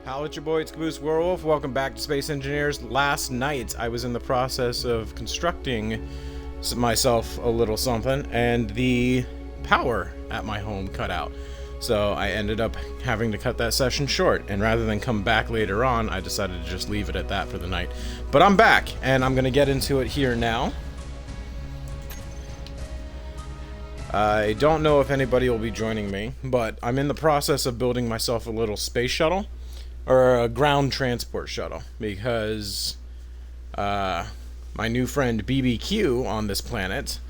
Holla at your boy, it's Caboose Werewolf. Welcome back to Space Engineers. Last night, I was in the process of constructing myself a little something, and the power at my home cut out. So I ended up having to cut that session short, and rather than come back later on, I decided to just leave it at that for the night. But I'm back, and I'm going to get into it here now. I don't know if anybody will be joining me, but I'm in the process of building myself a little space shuttle. Or a ground transport shuttle, because my new friend BBQ on this planet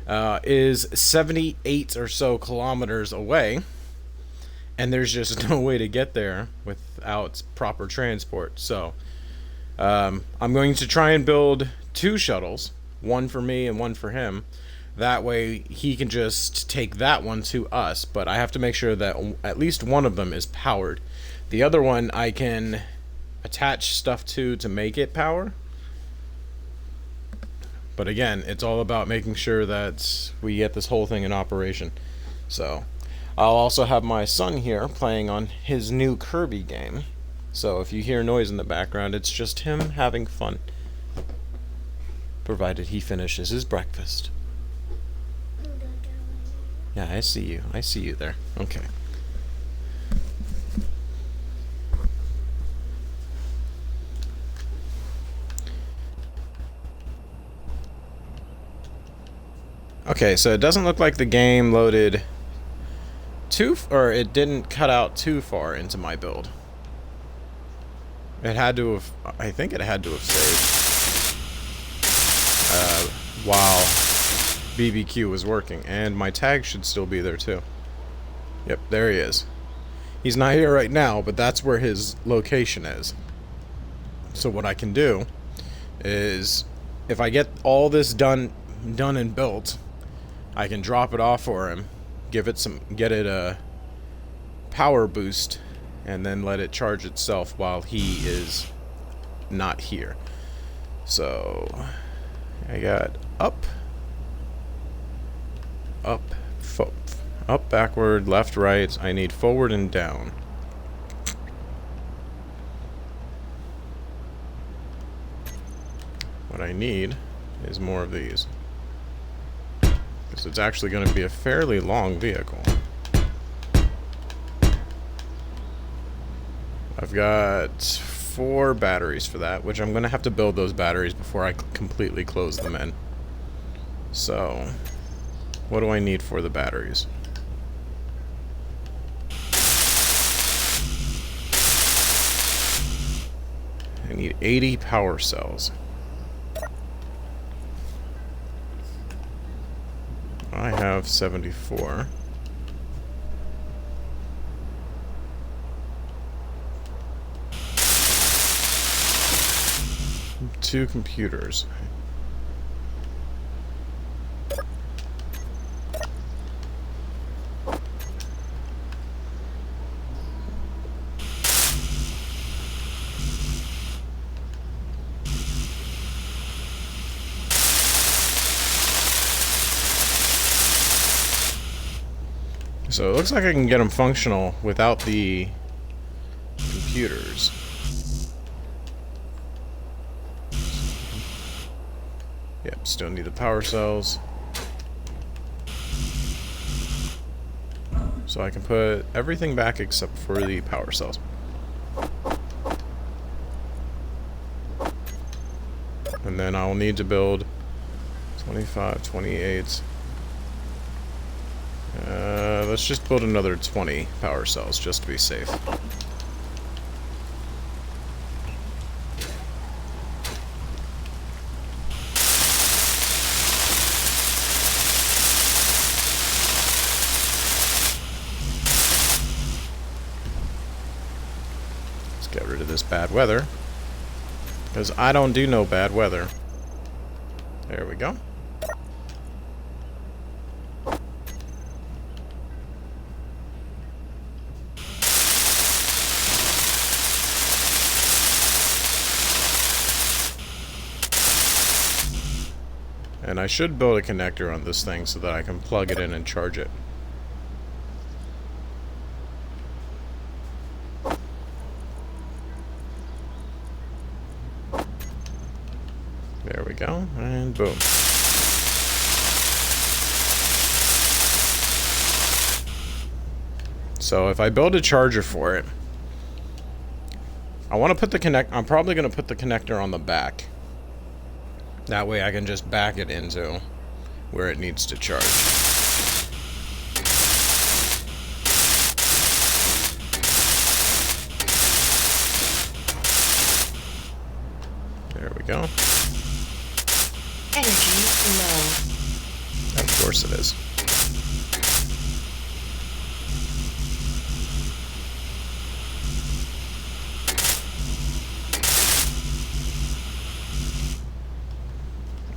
is 78 or so kilometers away, and there's just no way to get there without proper transport. So I'm going to try and build two shuttles, one for me and one for him. That way he can just take that one to us, but I have to make sure that at least one of them is powered. The other one I can attach stuff to make it power. But again, it's all about making sure that we get this whole thing in operation. So I'll also have my son here playing on his new Kirby game. So if you hear noise in the background, it's just him having fun. Provided he finishes his breakfast. Yeah, I see you. I see you there. Okay. Okay, so it doesn't look like the game loaded or it didn't cut out too far into my build. It had to have, I think it had to have saved while BBQ was working, and my tag should still be there too. Yep, there he is. He's not here right now, but that's where his location is. So what I can do is, if I get all this done and built, I can drop it off for him, get it a power boost, and then let it charge itself while he is not here. So I got up, backward, left, right. I need forward and down. What I need is more of these. Because it's actually going to be a fairly long vehicle. I've got 4 batteries for that, which I'm going to have to build those batteries before I completely close them in. So, what do I need for the batteries? I need 80 power cells. I have 74. Two computers. So it looks like I can get them functional without the computers. Yep, still need the power cells. So I can put everything back except for the power cells. And then I'll need to build 25, 28. Let's just build another 20 power cells just to be safe. Let's get rid of this bad weather, because I don't do no bad weather. There we go. And I should build a connector on this thing so that I can plug it in and charge it. go, and boom. So if I build a charger for it, I want to put the I'm probably going to put the connector on the back. That way I can just back it into where it needs to charge. There we go. Energy low. Of course it is.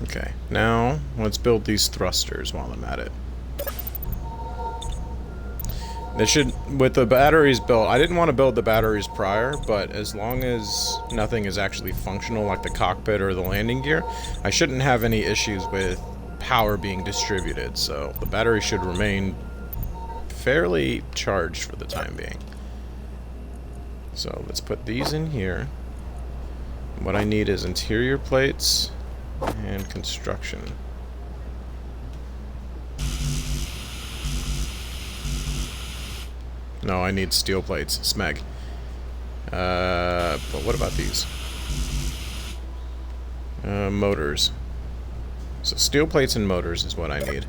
Okay, now let's build these thrusters while I'm at it. They should, with the batteries built, I didn't want to build the batteries prior, but as long as nothing is actually functional like the cockpit or the landing gear, I shouldn't have any issues with power being distributed, so the battery should remain fairly charged for the time being. So let's put these in here. What I need is interior plates and construction. No, I need steel plates. Smeg. But what about these? Motors. So steel plates and motors is what I need.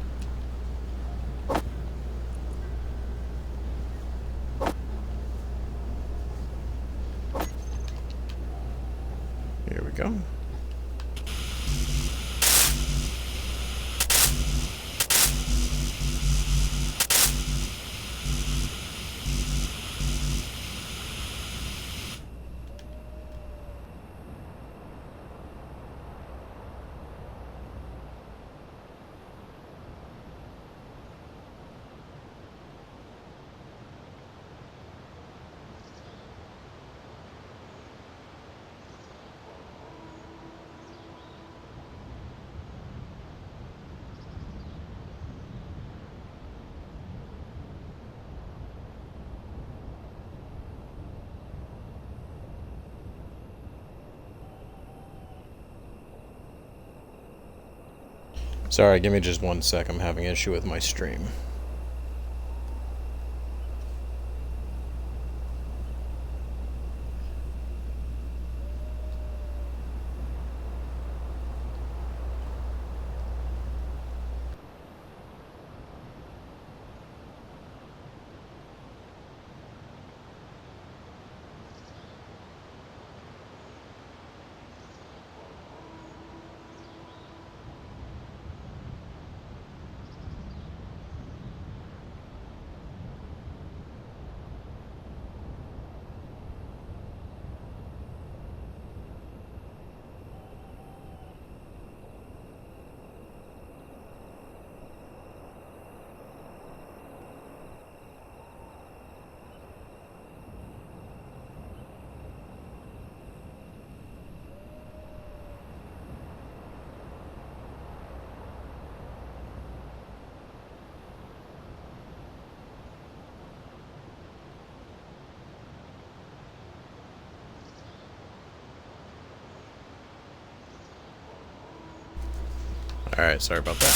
Here we go. Sorry, give me just 1 sec. I'm having an issue with my stream. Alright, sorry about that.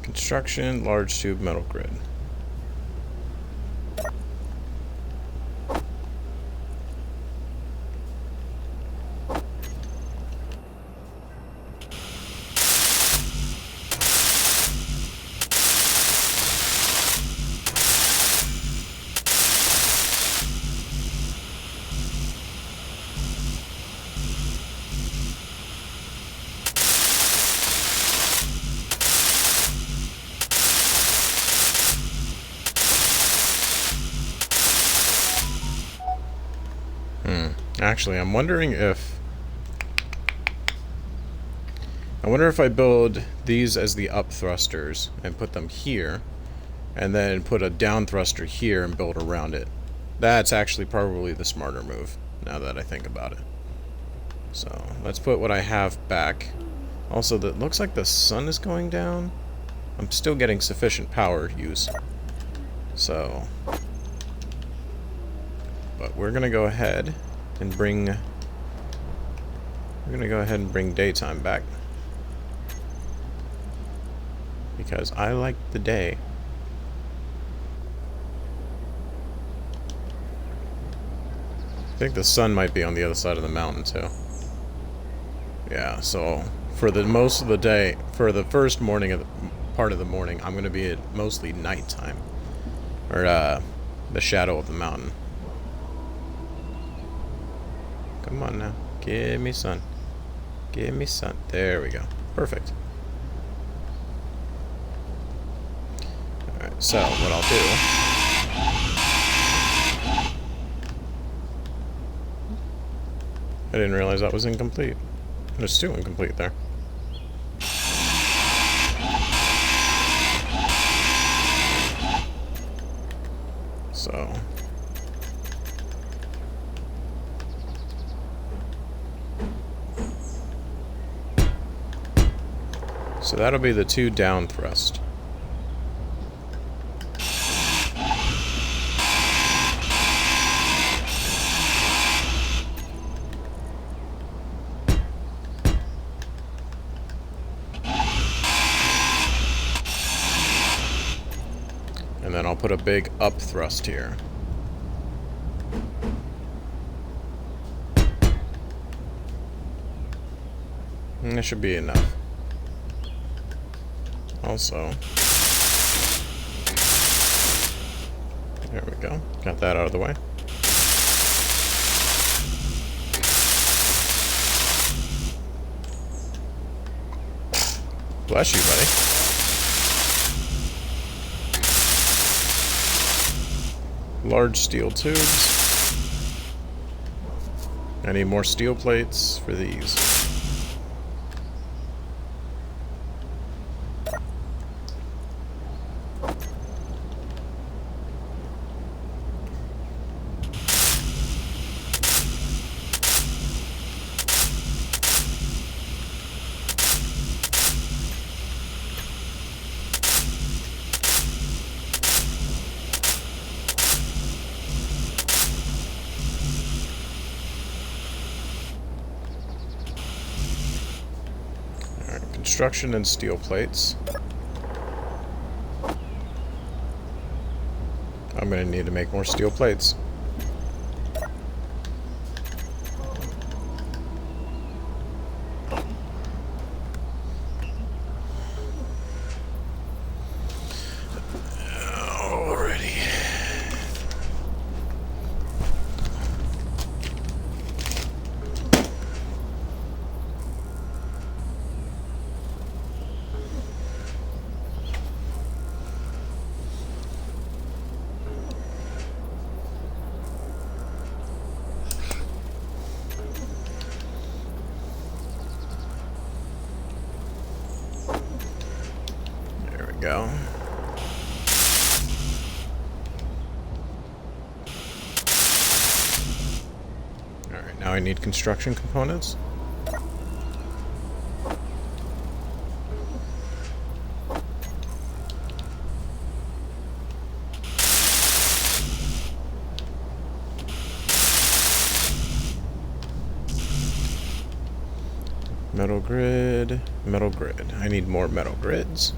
Construction, large tube metal grid. Actually, I'm wondering if... I wonder if I build these as the up thrusters and put them here, and then put a down thruster here and build around it. That's actually probably the smarter move, now that I think about it. So, let's put what I have back. Also, it looks like the sun is going down. I'm still getting sufficient power use. So... But we're gonna go ahead and bring daytime back because I like the day. I think the sun might be on the other side of the mountain too. Yeah, so for the most of the day, for the first part of the morning, I'm gonna be at mostly nighttime, or the shadow of the mountain. Come on now, give me sun, give me sun. There we go, perfect. All right, so what I'll do. I didn't realize that was incomplete. There's two incomplete there. So that'll be the 2 down thrust. And then I'll put a big up thrust here. And that should be enough. Also, there we go. Got that out of the way. Bless you, buddy. Large steel tubes. I need more steel plates for these. Construction and steel plates. I'm going to need to make more steel plates. Go. Alright, now I need construction components. Metal grid, metal grid. I need more metal grids.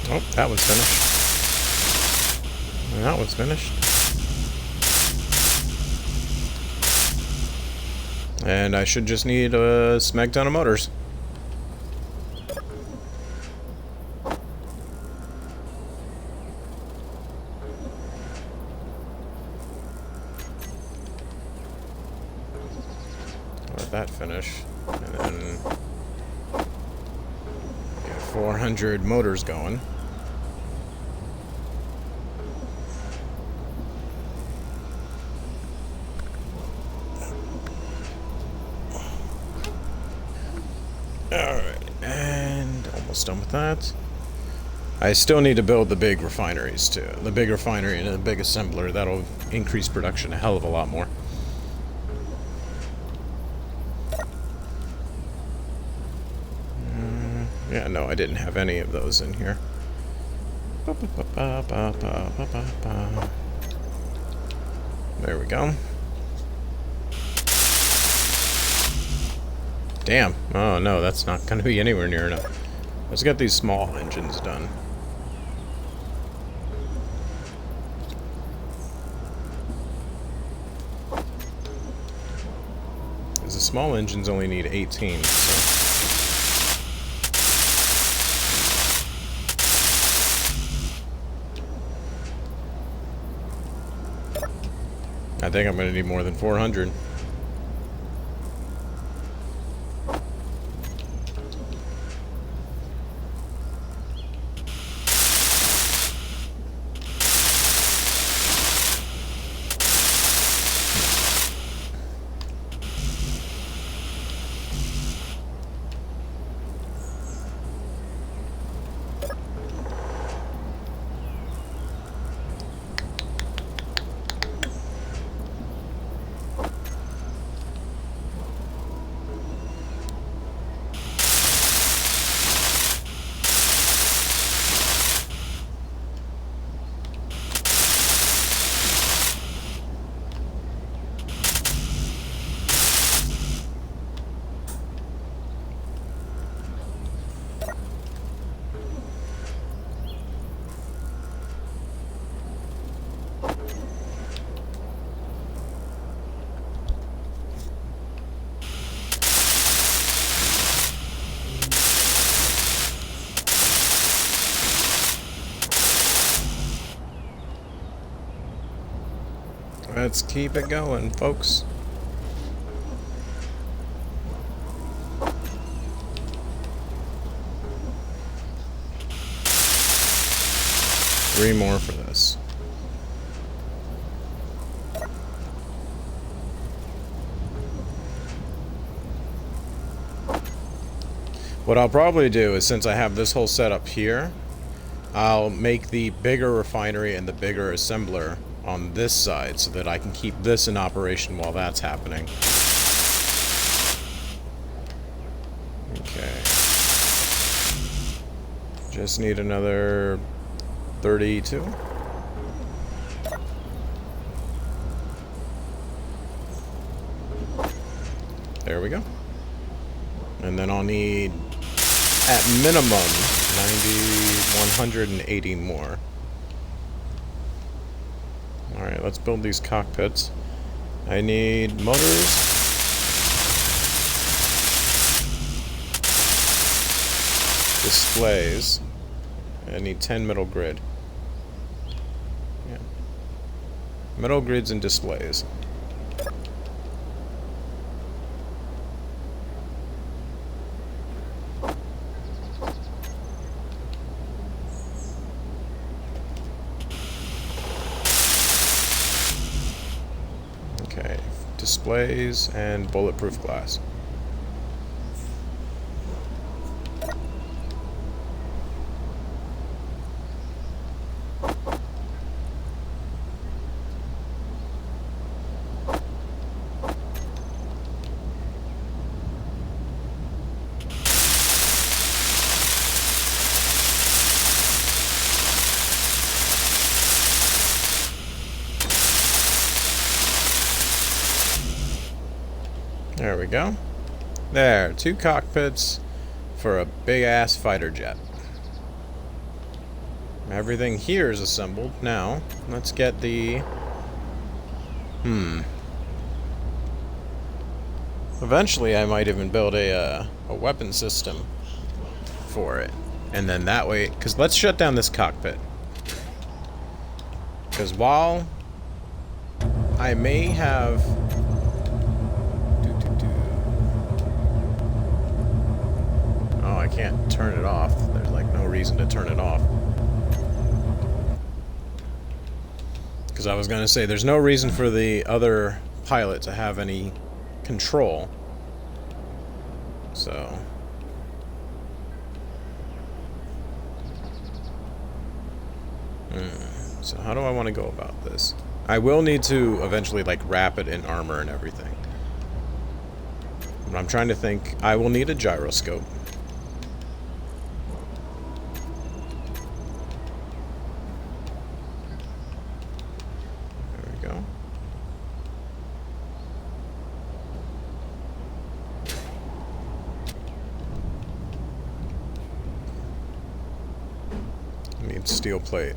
Oh, that one's finished. And that one's finished. And I should just need a smeg ton of motors. Let that finish. And then get 400 motors going. almost done with that. I still need to build the big refineries too. The big refinery and the big assembler. That'll increase production a hell of a lot more. Yeah, no, I didn't have any of those in here. There we go. Damn. Oh no, that's not going to be anywhere near enough. Let's get these small engines done. Because the small engines only need 18, so... I think I'm going to need more than 400. Let's keep it going, folks. Three more for this. What I'll probably do is, since I have this whole setup here, I'll make the bigger refinery and the bigger assembler on this side so that I can keep this in operation while that's happening. Okay. Just need another 32. There we go. And then I'll need, at minimum, 180 more. Alright, let's build these cockpits. I need motors. Displays. I need 10 middle grid. Yeah. Middle grids and displays. Okay, displays and bulletproof glass. There we go. There, 2 cockpits for a big-ass fighter jet. Everything here is assembled. Now, let's get the... Eventually, I might even build a weapon system for it. And then that way... Because let's shut down this cockpit. Because while I may have... I can't turn it off. There's like no reason to turn it off. Because I was going to say there's no reason for the other pilot to have any control. So So how do I want to go about this? I will need to eventually, like, wrap it in armor and everything. But I'm trying to think. I will need a gyroscope. There we go. I need steel plate.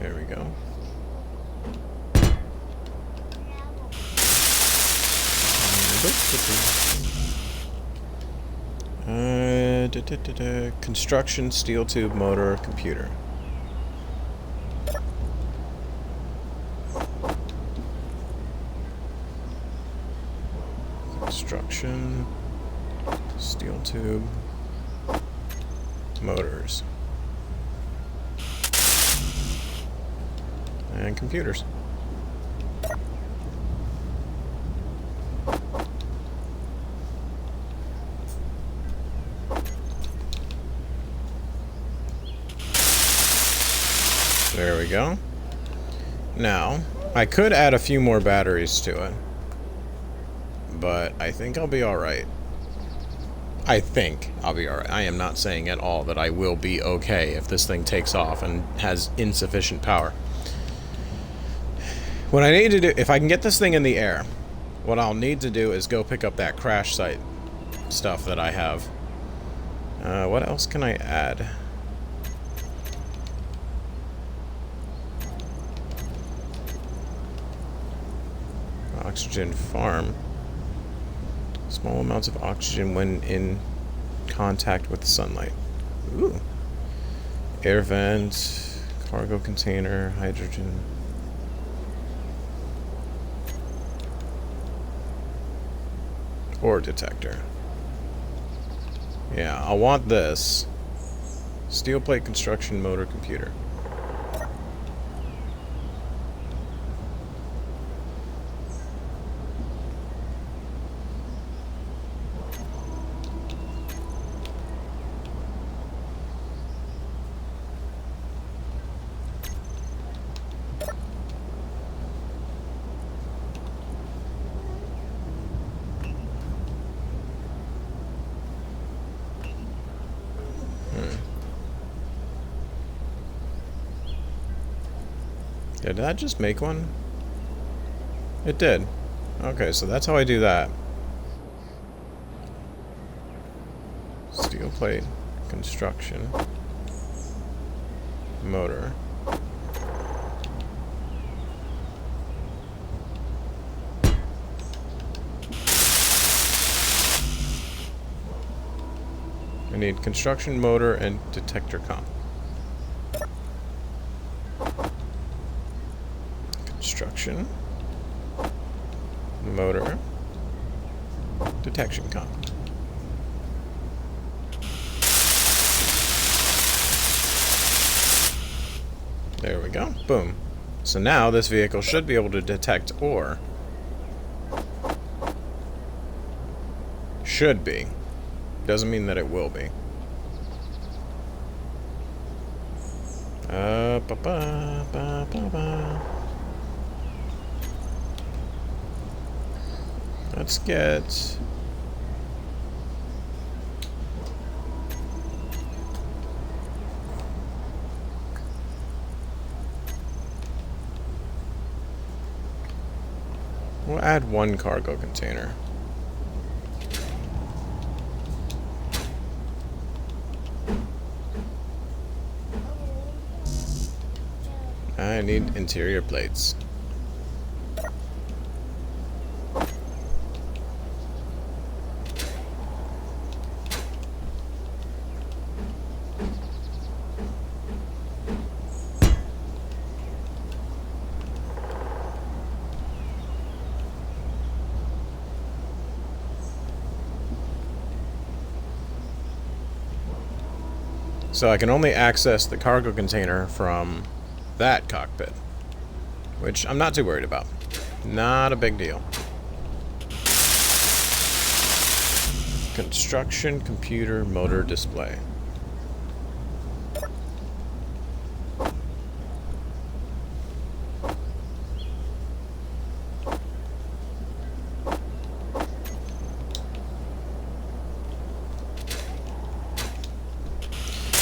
There we go. Construction, steel tube, motor, computer. Construction, steel tube, motors. And computers. There we go. Now, I could add a few more batteries to it, but I think I'll be alright. I think I'll be alright. I am not saying at all that I will be okay if this thing takes off and has insufficient power. What I need to do, if I can get this thing in the air, what I'll need to do is go pick up that crash site stuff that I have. What else can I add? Oxygen farm. Small amounts of oxygen when in contact with sunlight. Ooh. Air vent, cargo container, hydrogen. Ore detector. Yeah, I'll want this. Steel plate construction motor computer. Did that just make one? It did. Okay, so that's how I do that. Steel plate, construction, motor. I need construction, motor, and detector comp. Construction, motor, detection comp. There we go. Boom. So now this vehicle should be able to detect ore. Should be. Doesn't mean that it will be. Let's get... We'll add one cargo container. I need interior plates. So I can only access the cargo container from that cockpit, which I'm not too worried about. Not a big deal. Construction, computer, motor, display.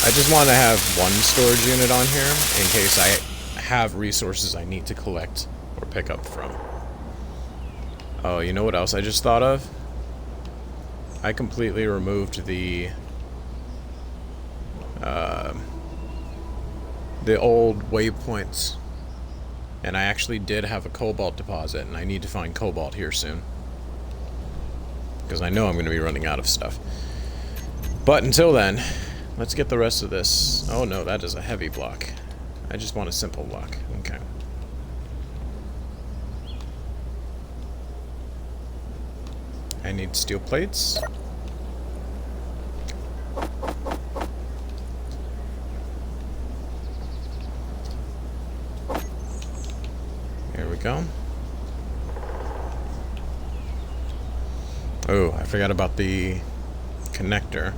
I just want to have one storage unit on here in case I have resources I need to collect or pick up from. Oh, you know what else I just thought of? I completely removed the old waypoints, and I actually did have a cobalt deposit, and I need to find cobalt here soon because I know I'm going to be running out of stuff. But until then, let's get the rest of this. Oh no, that is a heavy block. I just want a simple block. Okay. I need steel plates. There we go. Oh, I forgot about the connector.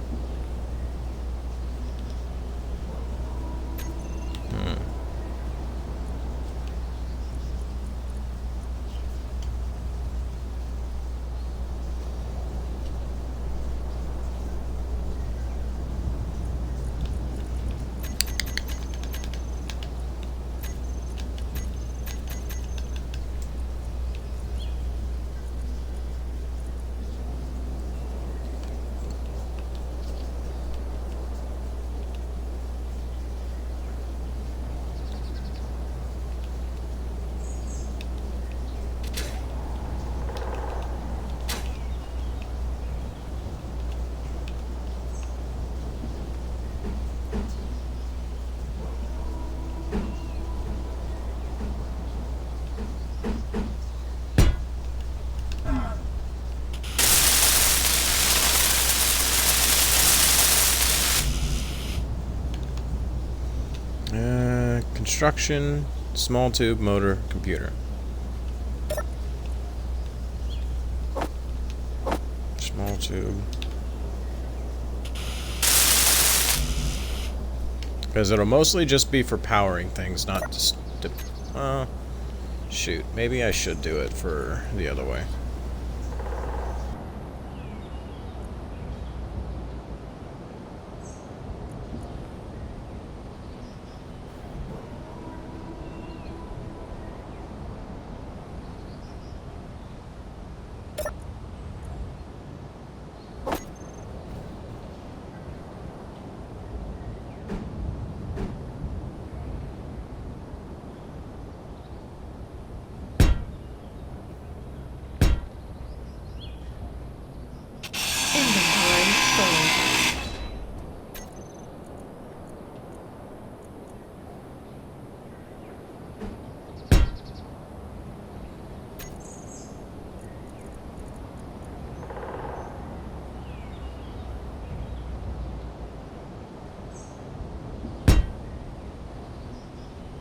Construction, small tube, motor, computer. Small tube. Because it'll mostly just be for powering things, not just to, shoot, maybe I should do it for the other way.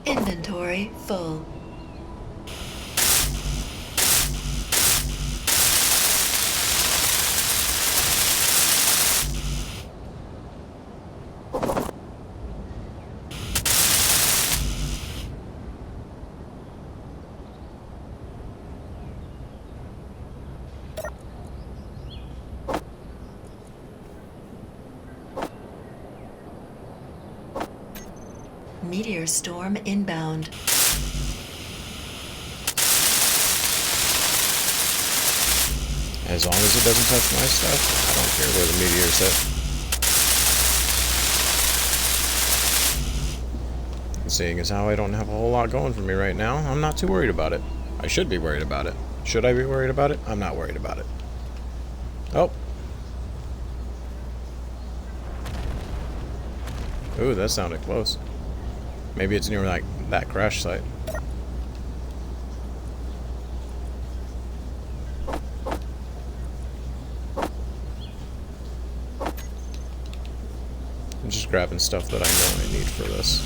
Inventory full. Meteor storm inbound. As long as it doesn't touch my stuff, I don't care where the meteor's hit. Seeing as how I don't have a whole lot going for me right now, I'm not too worried about it. I should be worried about it. Should I be worried about it? I'm not worried about it. Oh. Ooh, that sounded close. Maybe it's near like that crash site. I'm just grabbing stuff that I know I need for this.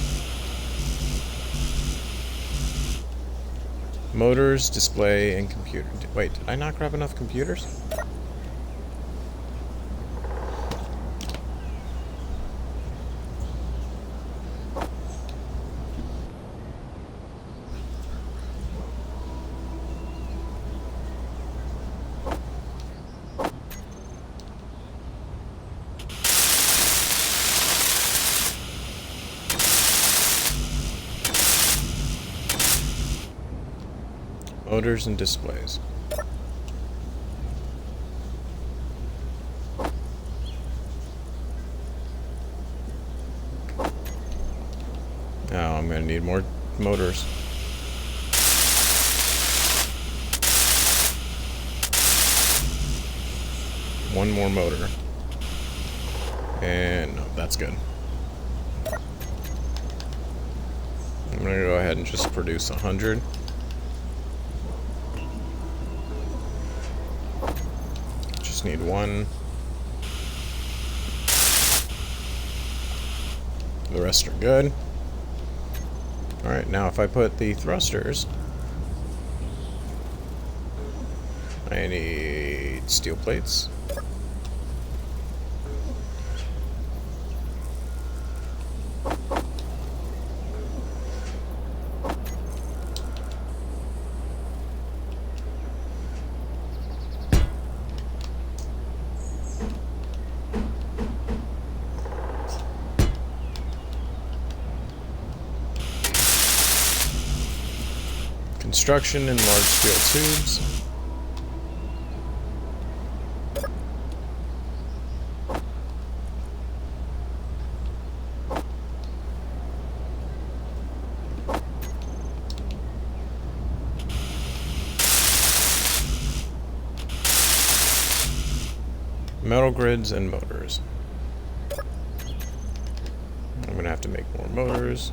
Motors, display, and computer. Wait, did I not grab enough computers? Motors and displays. Now I'm going to need more motors. One more motor. And no, that's good. I'm going to go ahead and just produce 100. Just need one. The rest are good. Alright, now if I put the thrusters, I need steel plates. Construction in large steel tubes. Metal grids and motors. I'm going to have to make more motors.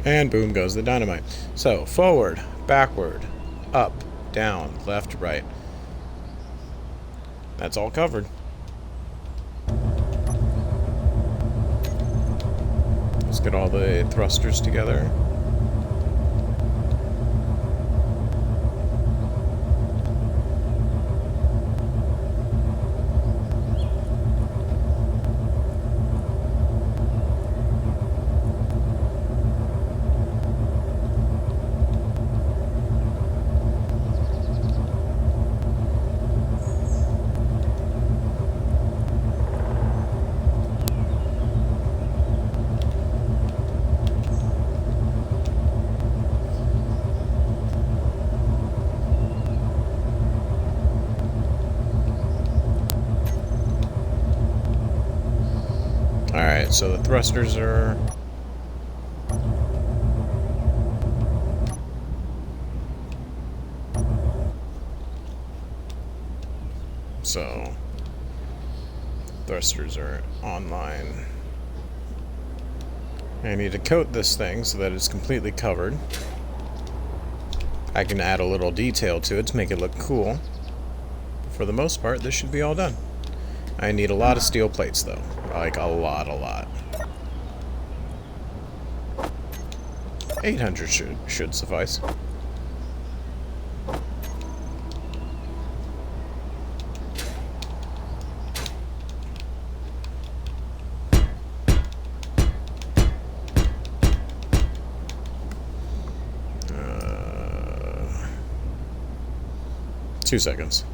And boom goes the dynamite. So, forward, backward, up, down, left, right. That's all covered. Let's get all the thrusters together. Alright, so the thrusters are... So, thrusters are online. I need to coat this thing so that it's completely covered. I can add a little detail to it to make it look cool. For the most part, this should be all done. I need a lot of steel plates, though. Like, a lot. 800 should suffice. Uh, 2 seconds.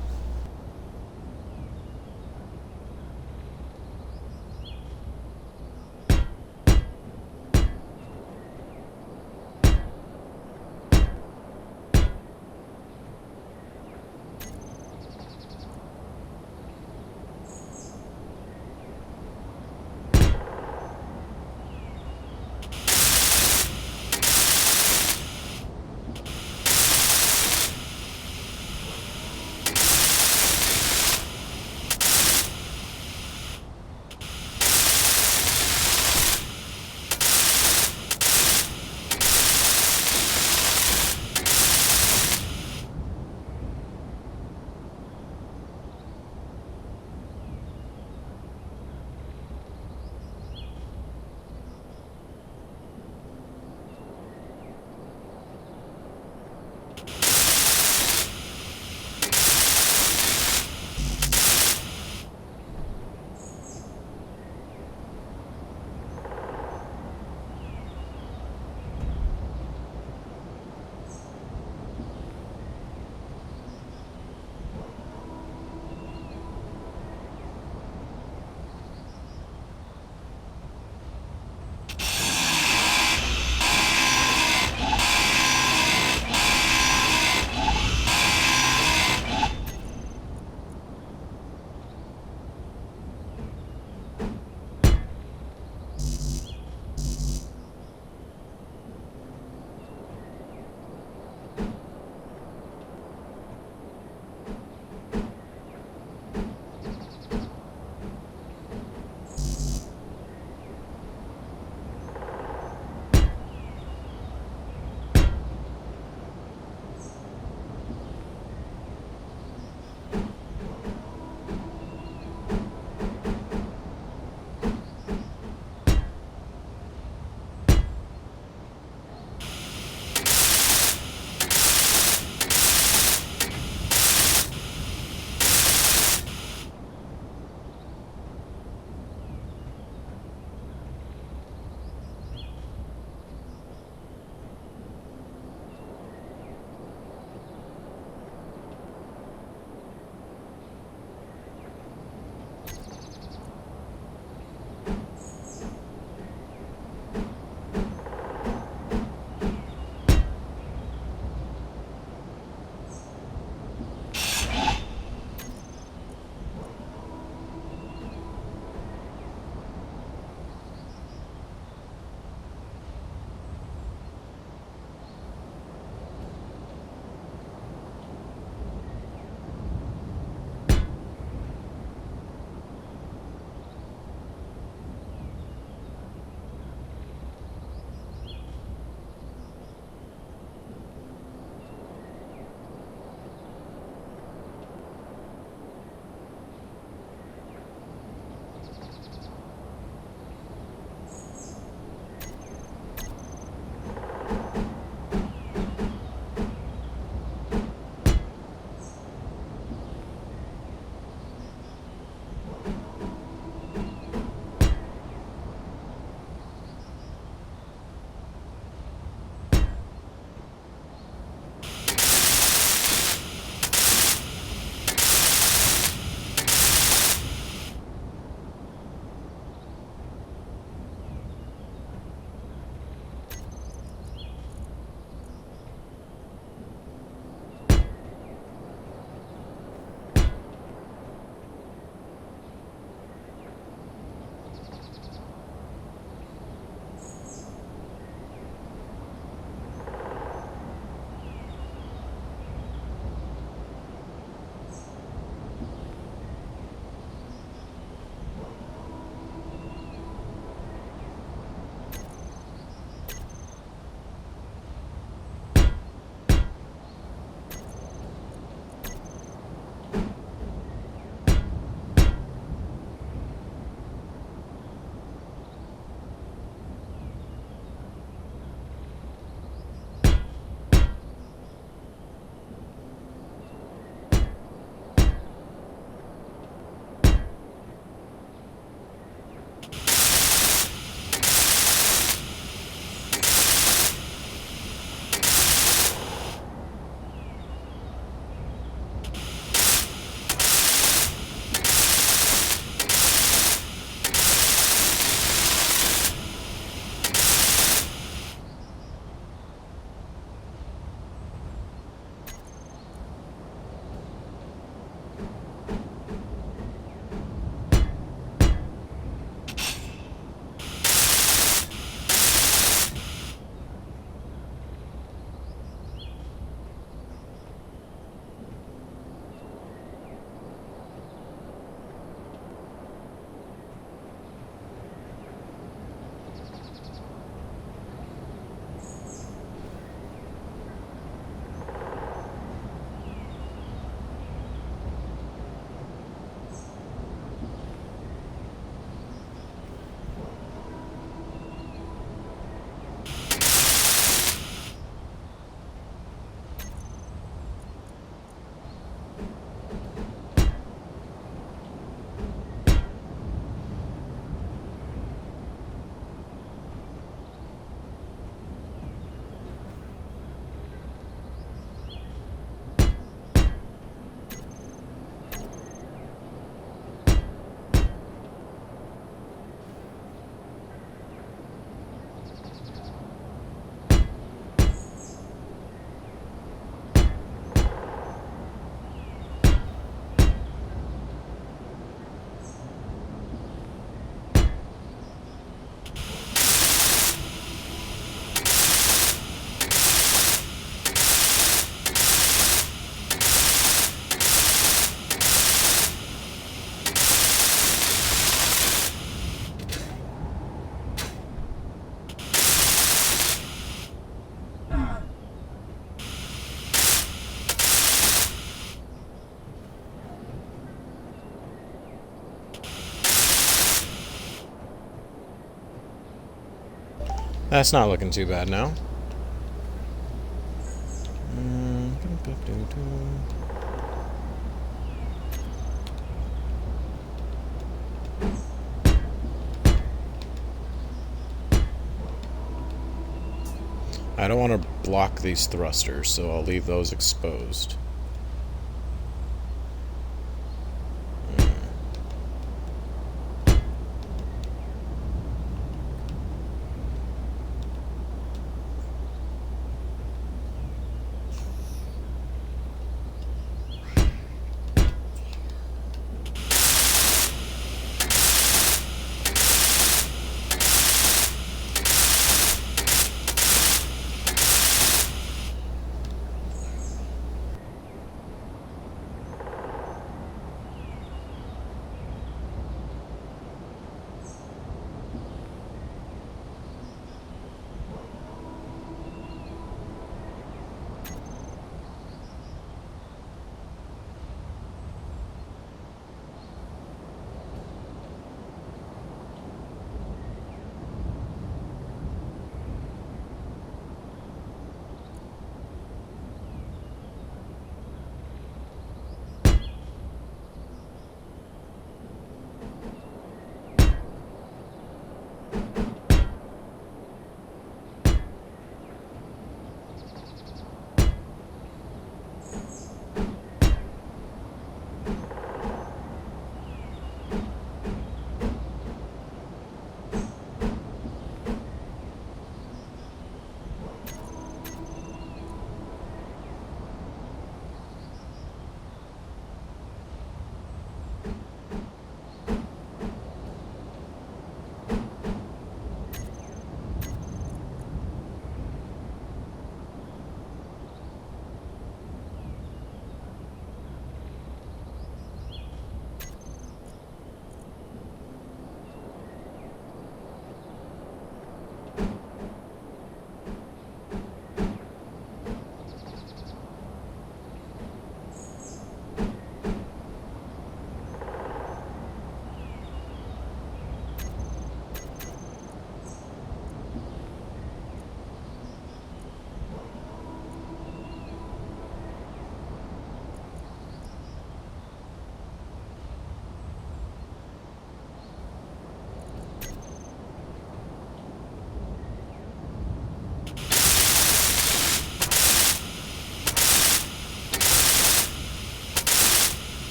That's not looking too bad now. I don't want to block these thrusters, so I'll leave those exposed.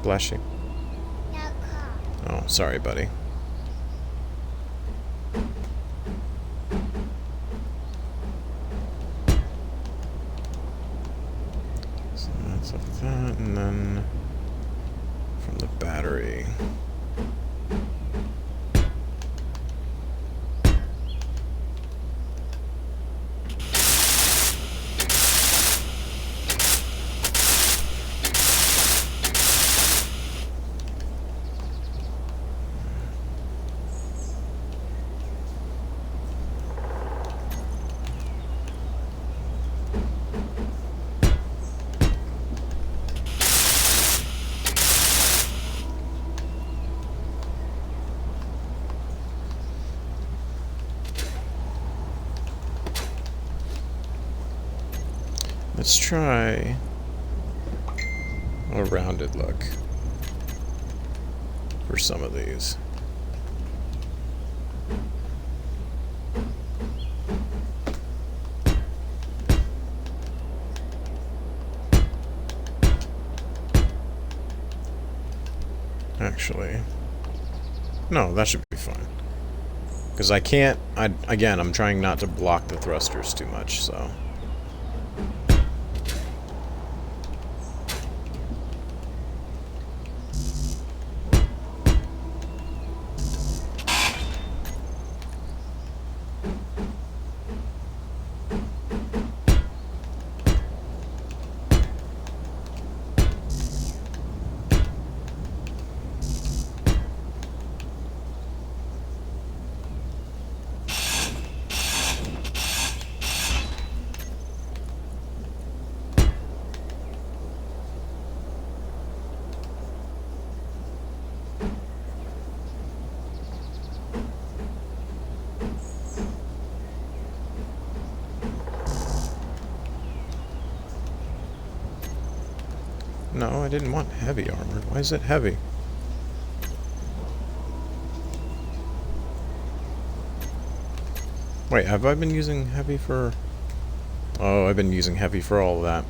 Bless you. Oh, sorry, buddy. So that's like that, and then from the battery. Let's try a rounded look for some of these. Actually, no, that should be fine. Because I can't, again, I'm trying not to block the thrusters too much, so. No, I didn't want heavy armor. Why is it heavy? Wait, have I been using heavy for... Oh, I've been using heavy for all of that.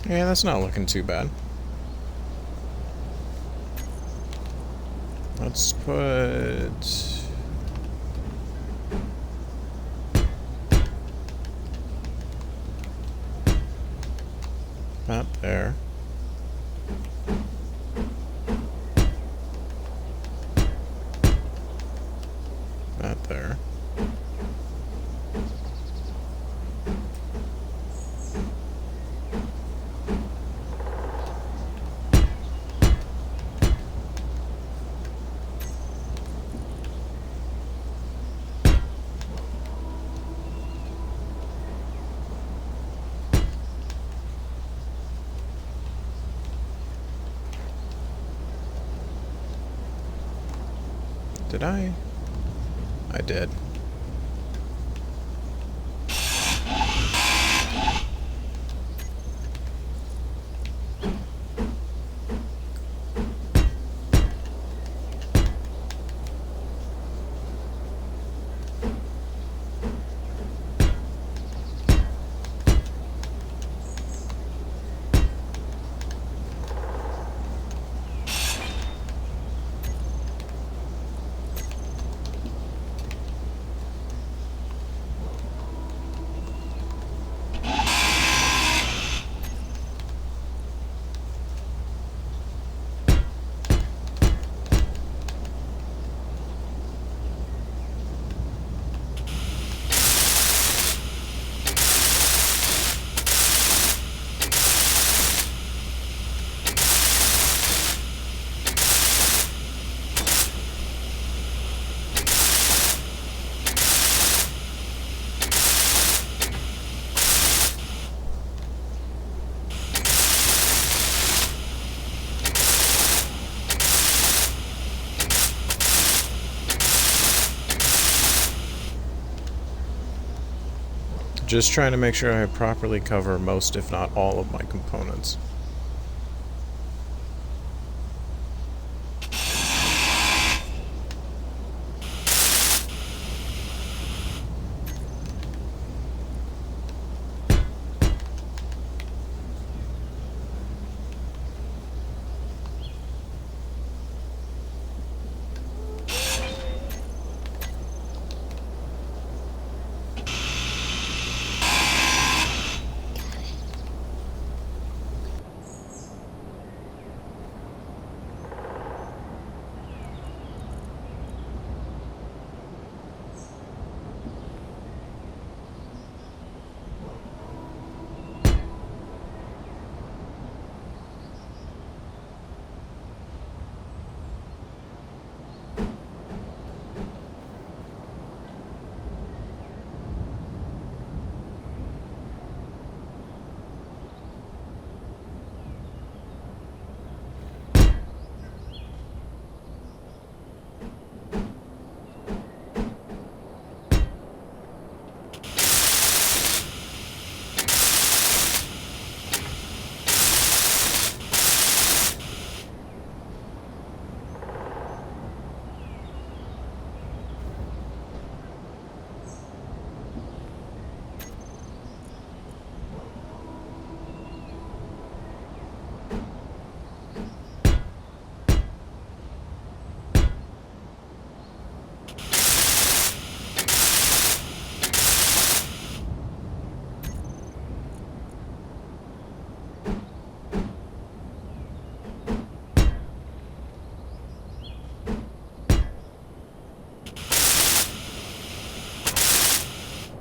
Yeah, that's not looking too bad. Let's put... that there. That there. Did I? I did. Just trying to make sure I properly cover most, if not all, of my components.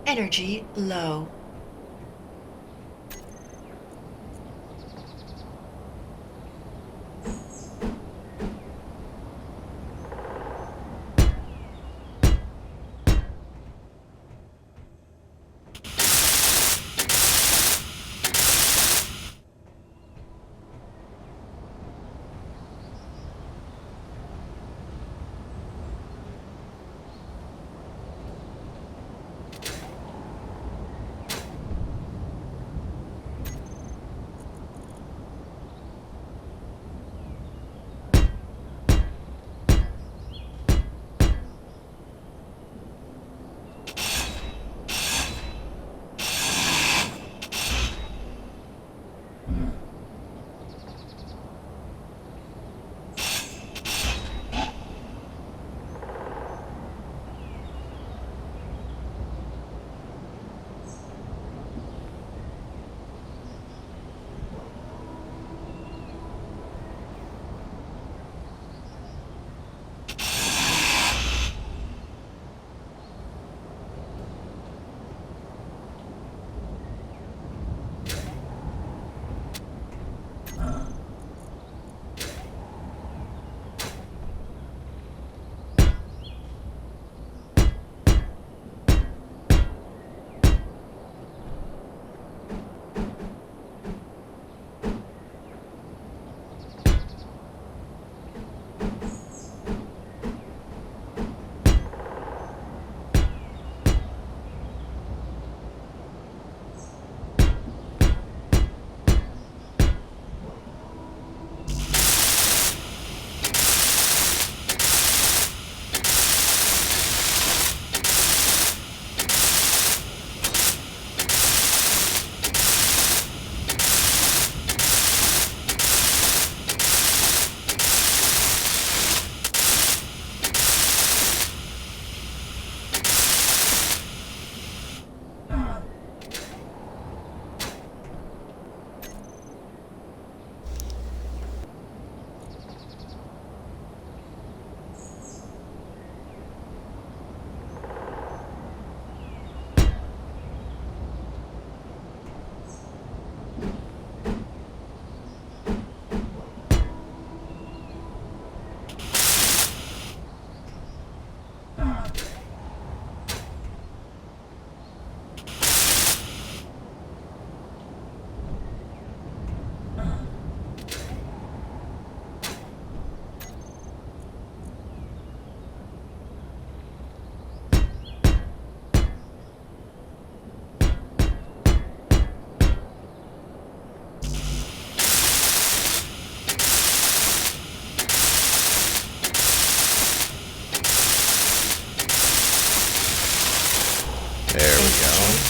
Energy low.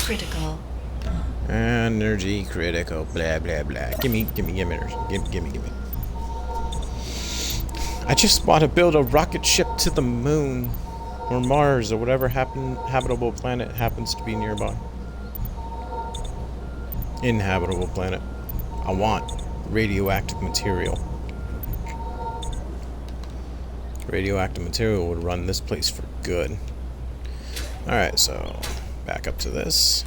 Critical. Energy critical. Blah blah blah. Gimme. I just want to build a rocket ship to the moon, or Mars, or whatever habitable planet happens to be nearby. Inhabitable planet. I want radioactive material. Radioactive material would run this place for good. Alright, so back up to this.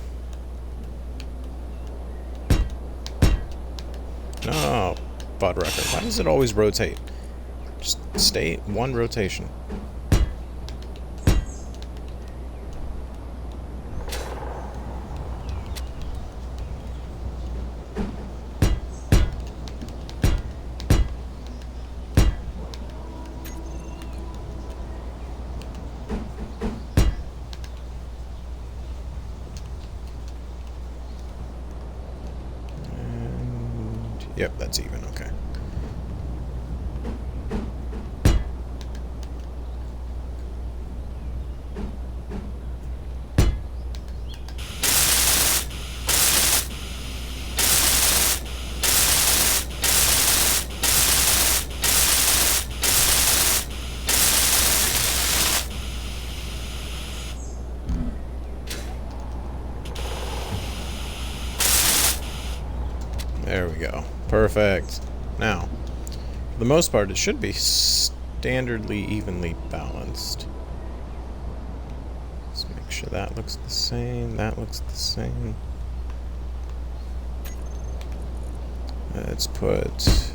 No, Bud Record. Why does it always rotate? Just stay one rotation. Yep, that's even, okay. There we go. Perfect. Now, for the most part, it should be standardly evenly balanced. Let's make Make sure that looks the same. That looks the same. Let's put...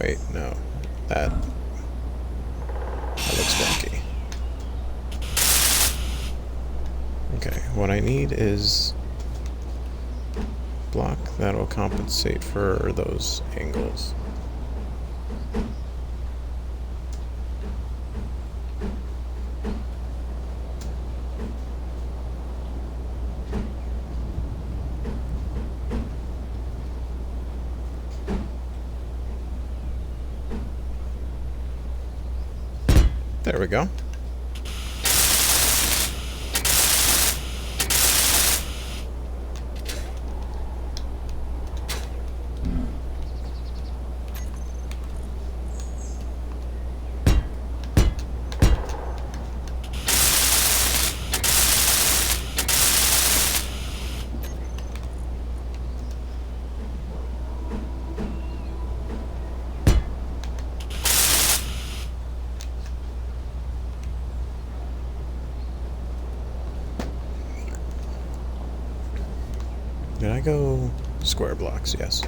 Wait, no. That looks wonky. Okay, what I need is block that'll compensate for those angles. There we go. Did I go square blocks? Yes.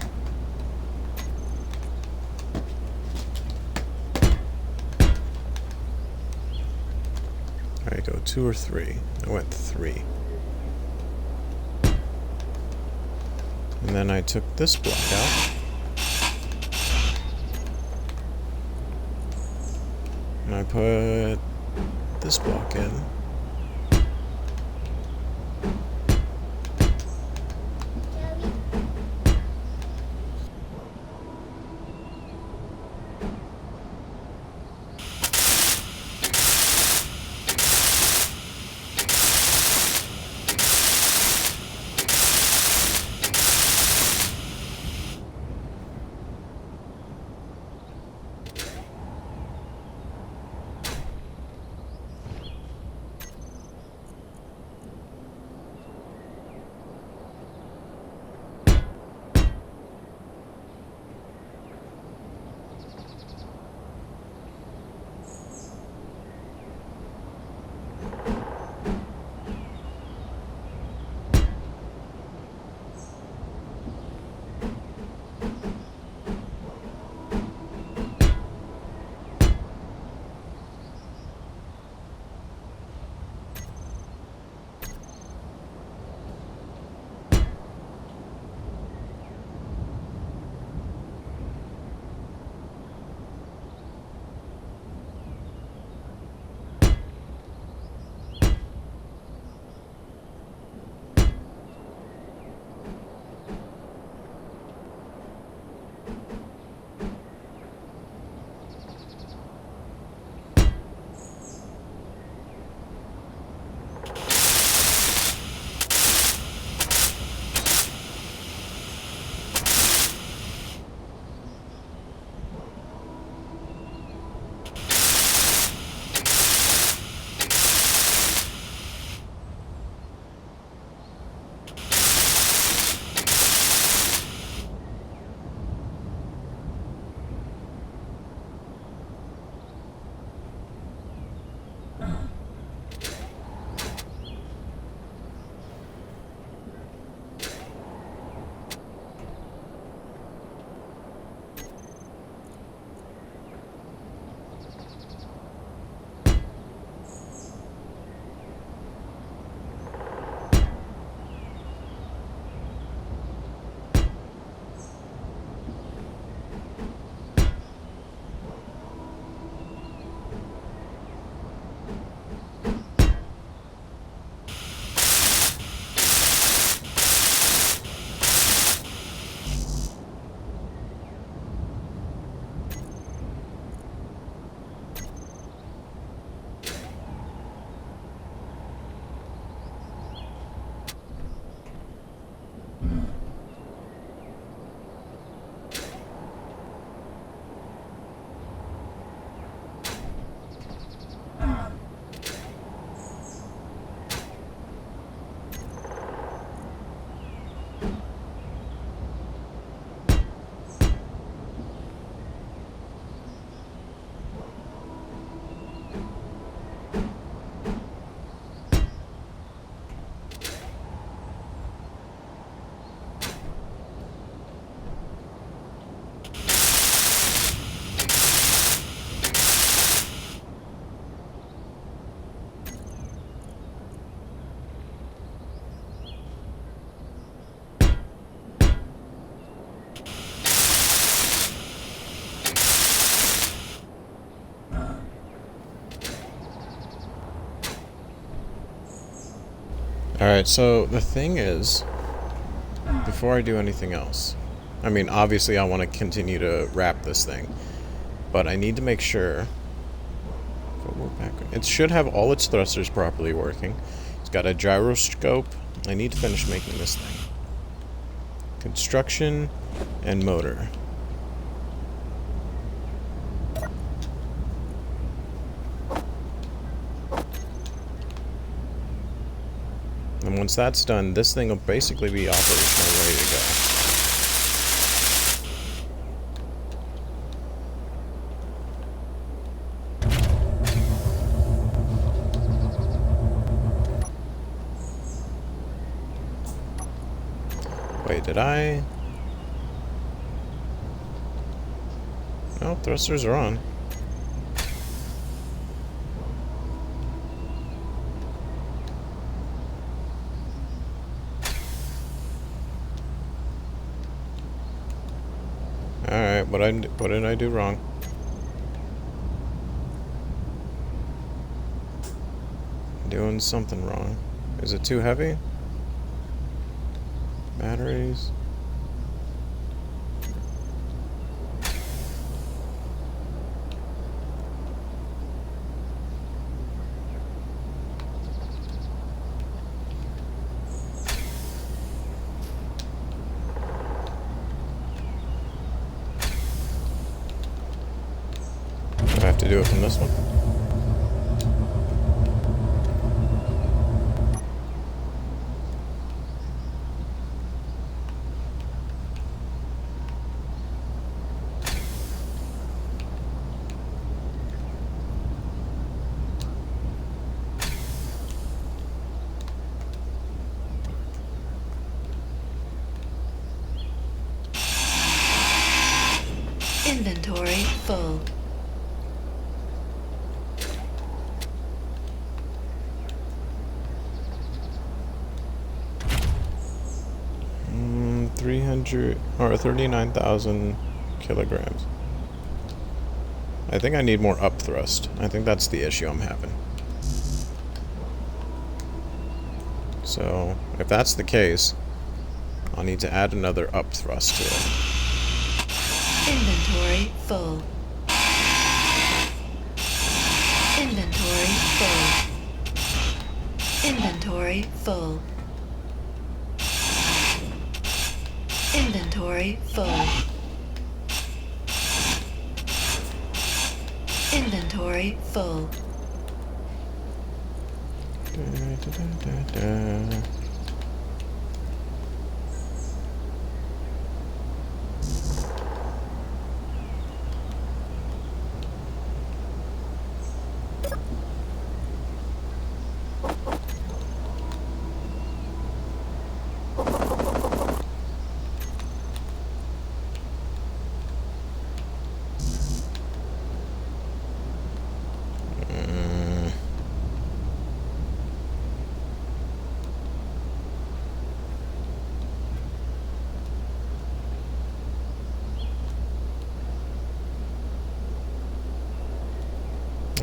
Alright, go 2 or 3. I went 3. And then I took this block out. And I put this block in. Alright, so the thing is, before I do anything else, I mean, obviously I want to continue to wrap this thing, but I need to make sure... It should have all its thrusters properly working. It's got a gyroscope. I need to finish making this thing. Construction and motor. And once that's done, this thing will basically be operational, ready to go. Wait, did I? No, thrusters are on. Alright, what did I do wrong? Doing something wrong. Is it too heavy? Batteries. Do I have to do it from this one? Inventory full. Mm, 300 or 39,000 kilograms. I think I need more up thrust. I think that's the issue I'm having. So, if that's the case, I'll need to add another up thrust to it. Inventory full. Inventory full. Inventory full. Inventory full. Inventory full.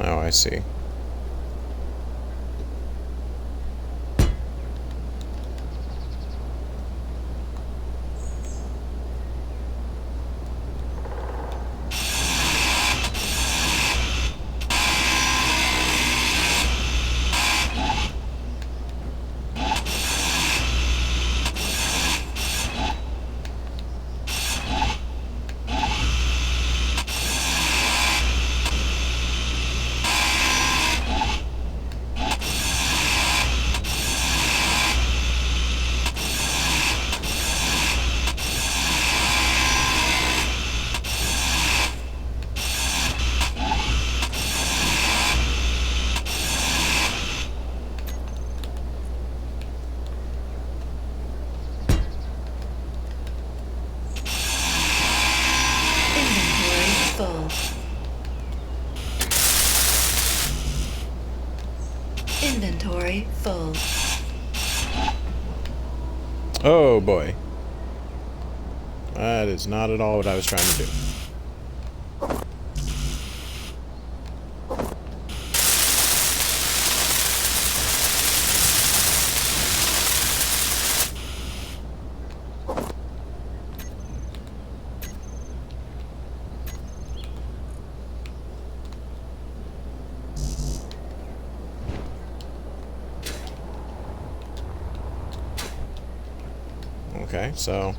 Oh, I see. Full. Inventory full. Oh boy. That is not at all what I was trying to do. Okay, so...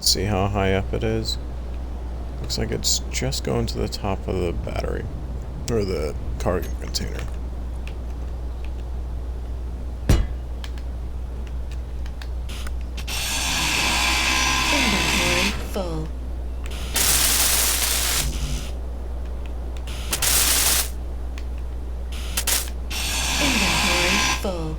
see how high up it is. Looks like it's just going to the top of the battery, or the cargo container. Inventory full. Inventory full.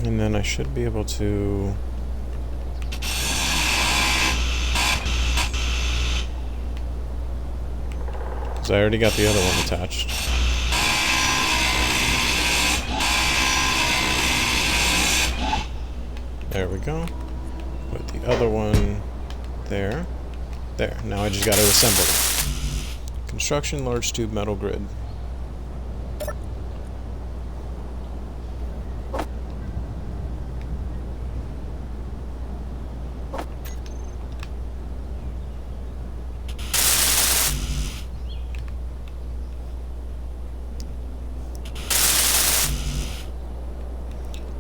And then I should be able to... because I already got the other one attached. There we go. Put the other one there. There. Now I just got to assemble it. Construction large tube metal grid.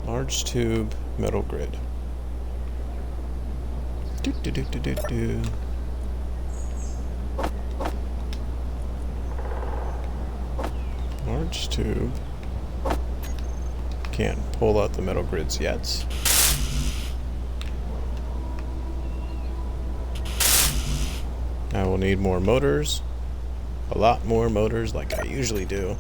Large tube metal grid. Do do do do do do. Large tube. Can't pull out the metal grids yet. I will need more motors. A lot more motors like I usually do.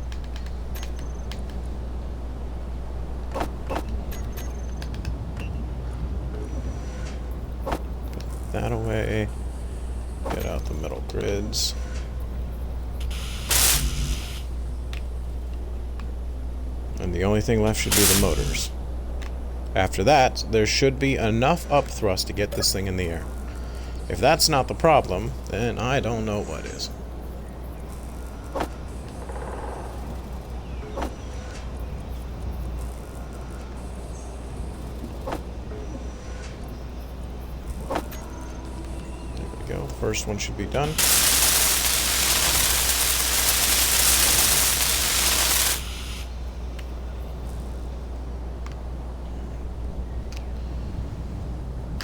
That away. Get out the metal grids. And the only thing left should be the motors. After that, there should be enough up thrust to get this thing in the air. If that's not the problem, then I don't know what is. There we go. First one should be done.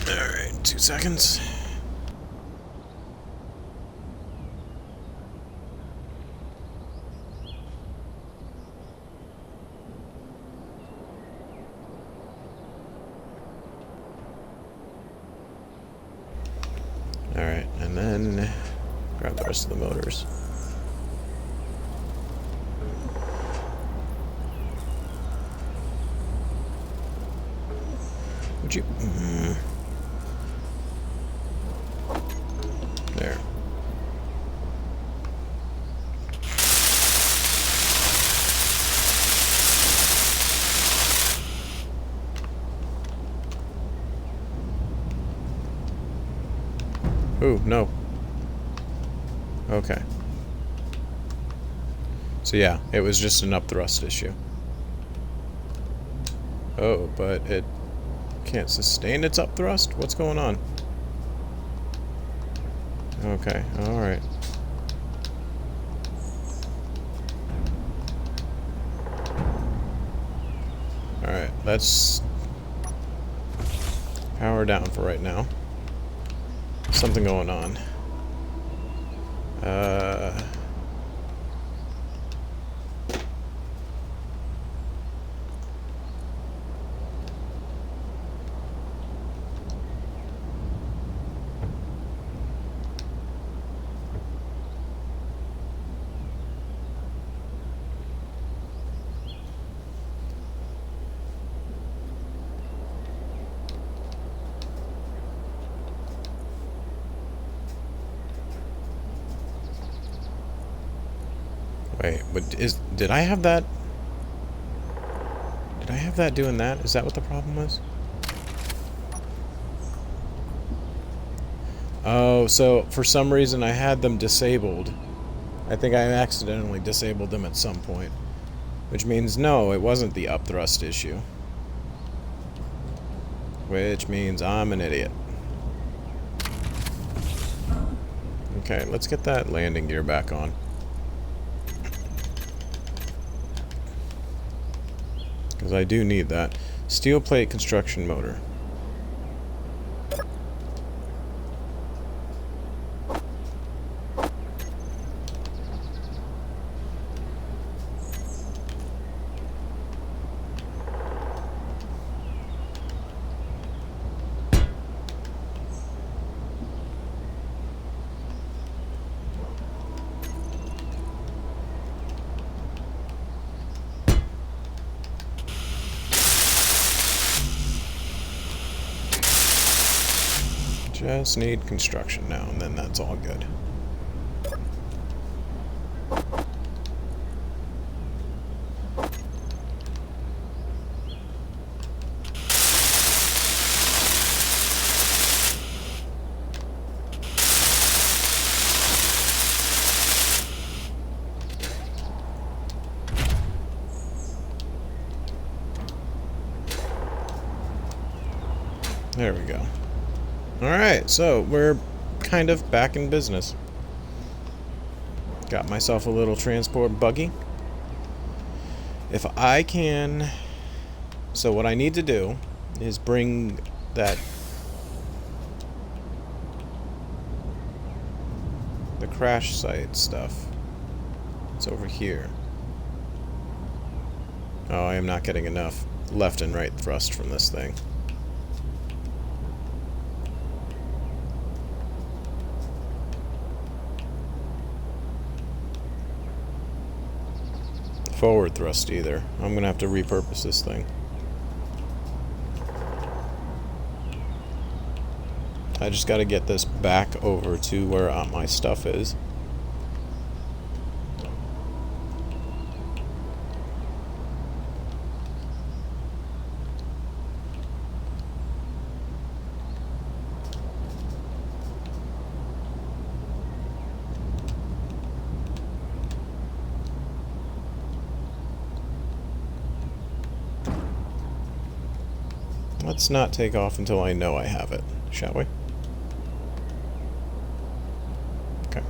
Alright, 2 seconds. Alright, and then grab the rest of the motors. Would you... There. Ooh, no. Okay. So yeah, it was just an upthrust issue. Oh, but it can't sustain its upthrust? What's going on? Okay, alright. Alright, let's power down for right now. Something going on. Wait, but did I have that? Did I have that doing that? Is that what the problem was? Oh, so for some reason I had them disabled. I think I accidentally disabled them at some point. Which means no, it wasn't the upthrust issue. Which means I'm an idiot. Okay, let's get that landing gear back on. Because I do need that. Steel plate construction motor. Just need construction now, and then that's all good. There we go. Alright, so we're kind of back in business. Got myself a little transport buggy. If I can... So what I need to do is bring that... the crash site stuff. It's over here. Oh, I am not getting enough left and right thrust from this thing. Forward thrust either. I'm gonna have to repurpose this thing. I just gotta get this back over to where my stuff is. Let's not take off until I know I have it, shall we? Okay.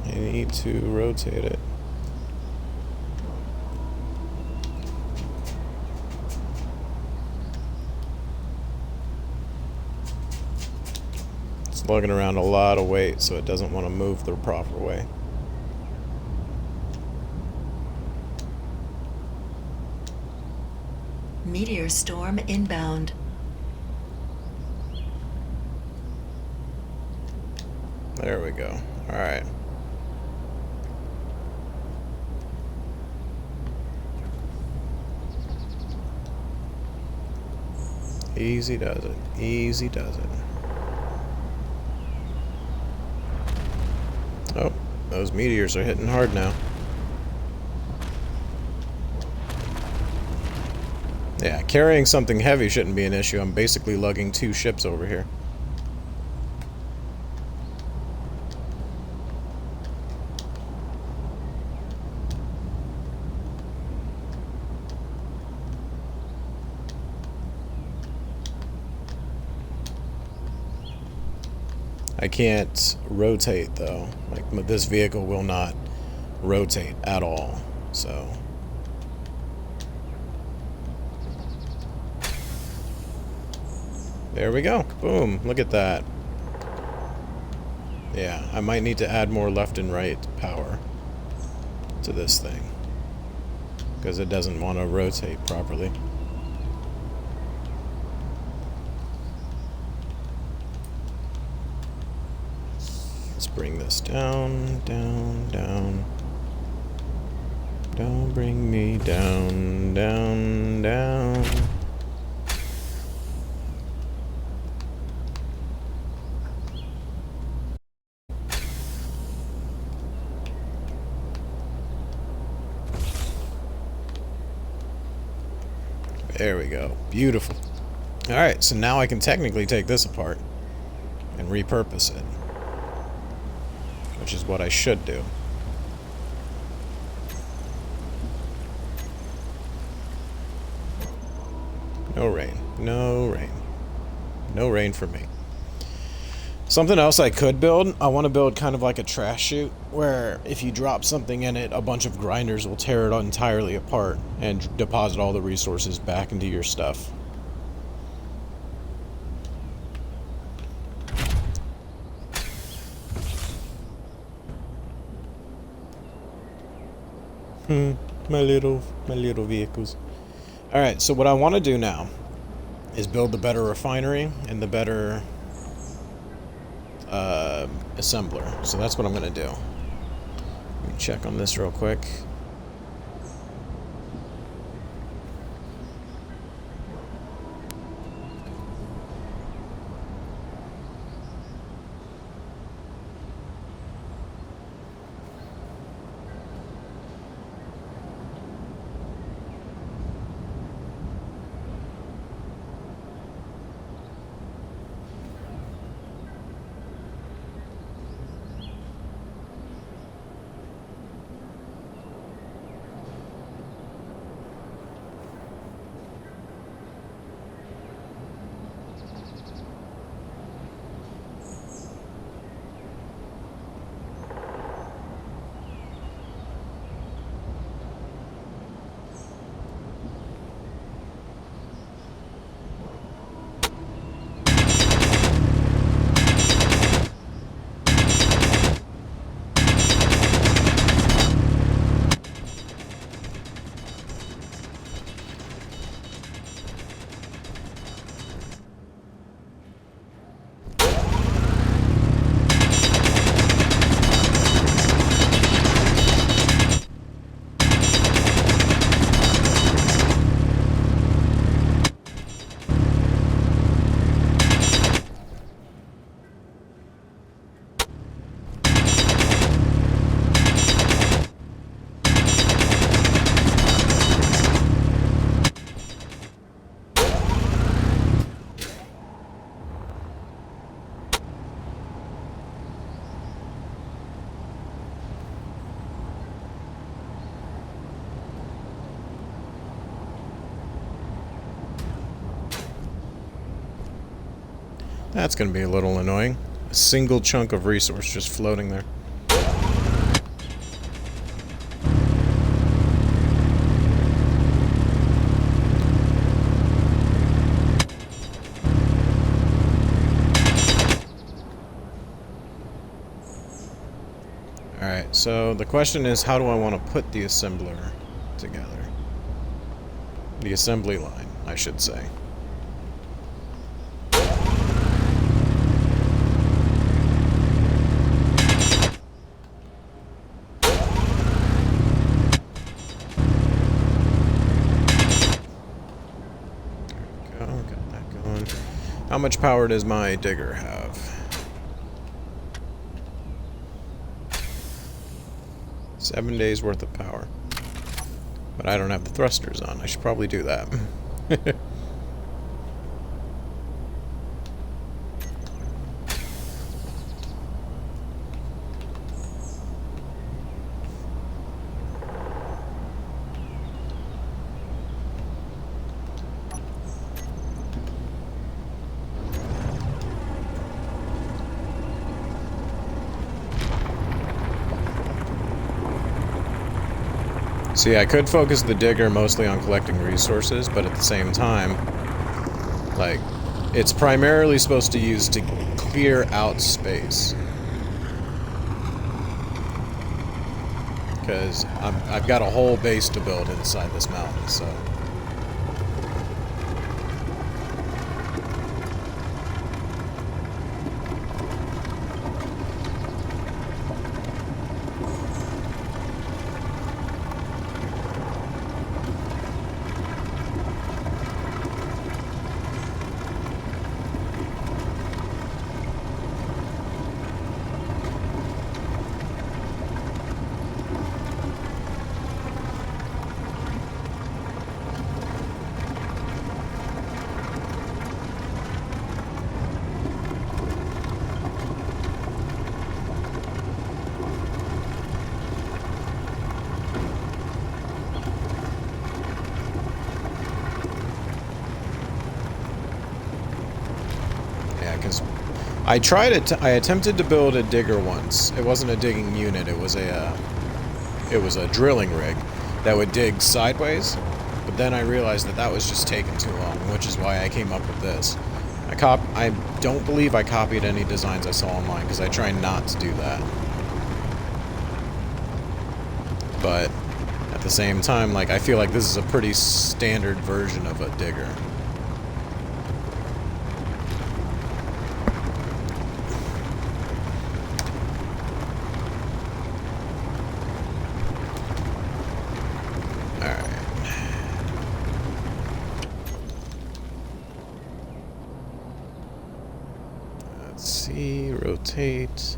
I need to rotate it. Lugging around a lot of weight, so it doesn't want to move the proper way. Meteor storm inbound. There we go. Alright. Easy does it. Easy does it. those meteors are hitting hard now. Yeah, carrying something heavy shouldn't be an issue. I'm basically lugging 2 ships over here. I can't rotate though. Like, this vehicle will not rotate at all. So there we go. Boom. Look at that. Yeah, I might need to add more left and right power to this thing, because it doesn't want to rotate properly. Let's bring this down, down, down. Don't bring me down, down, down. There we go. Beautiful. Alright, so now I can technically take this apart and repurpose it, which is what I should do. No rain. No rain. No rain for me. Something else I could build, I want to build kind of like a trash chute, where if you drop something in it, a bunch of grinders will tear it entirely apart and deposit all the resources back into your stuff. My little vehicles. Alright, so what I want to do now is build the better refinery and the better assembler. So that's what I'm going to do. Let me check on this real quick. That's going to be a little annoying. A single chunk of resource just floating there. Alright, so the question is, how do I want to put the assembler together? The assembly line, I should say. Got that going. How much power does my digger have? 7 days worth of power. But I don't have the thrusters on. I should probably do that. See, I could focus the digger mostly on collecting resources, but at the same time, like, it's primarily supposed to use to clear out space. Because I've got a whole base to build inside this mountain, so... I attempted to build a digger once. It wasn't a digging unit. It was a drilling rig that would dig sideways. But then I realized that was just taking too long, which is why I came up with this. I don't believe I copied any designs I saw online because I try not to do that. But at the same time, like, I feel like this is a pretty standard version of a digger. Rotate.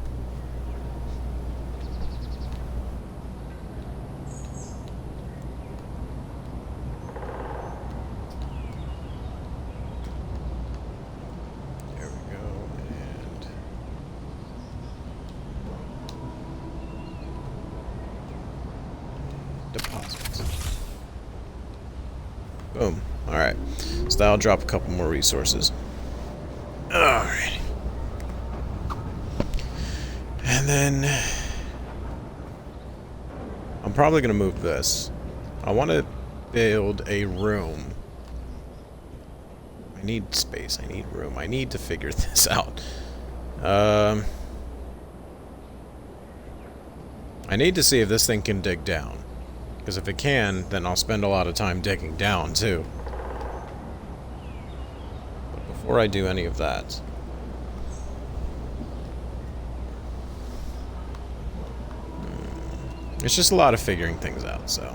There we go, and deposit. Boom. Alright. So that'll drop a couple more resources. Alright. And then I'm probably going to move this. I want to build a room. I need space. I need room. I need to figure this out. I need to see if this thing can dig down. Because if it can, then I'll spend a lot of time digging down, too. But before I do any of that... It's just a lot of figuring things out, so...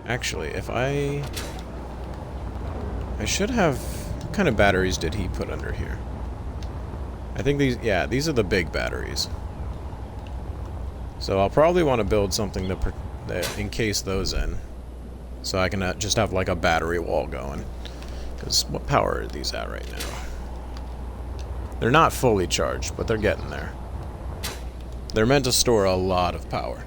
Actually, if I should have... What kind of batteries did he put under here? I think these... Yeah, these are the big batteries. So I'll probably want to build something that encase those in. So I can just have, like, a battery wall going. Because what power are these at right now? They're not fully charged, but they're getting there. They're meant to store a lot of power.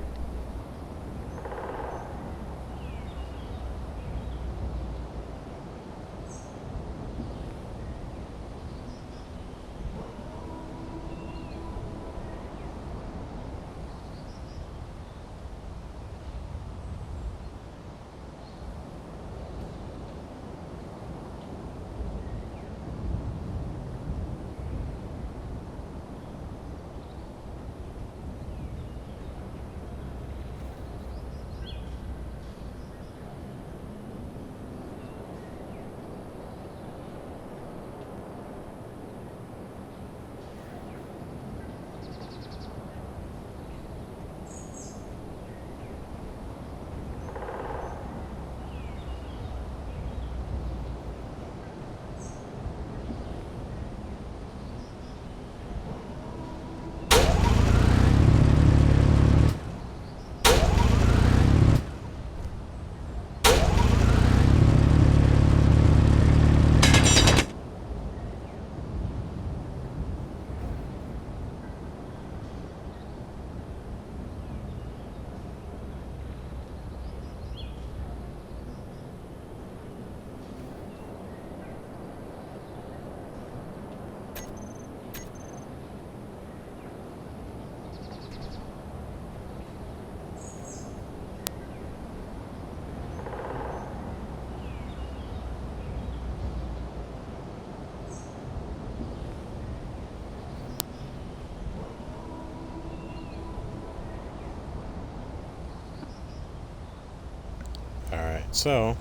So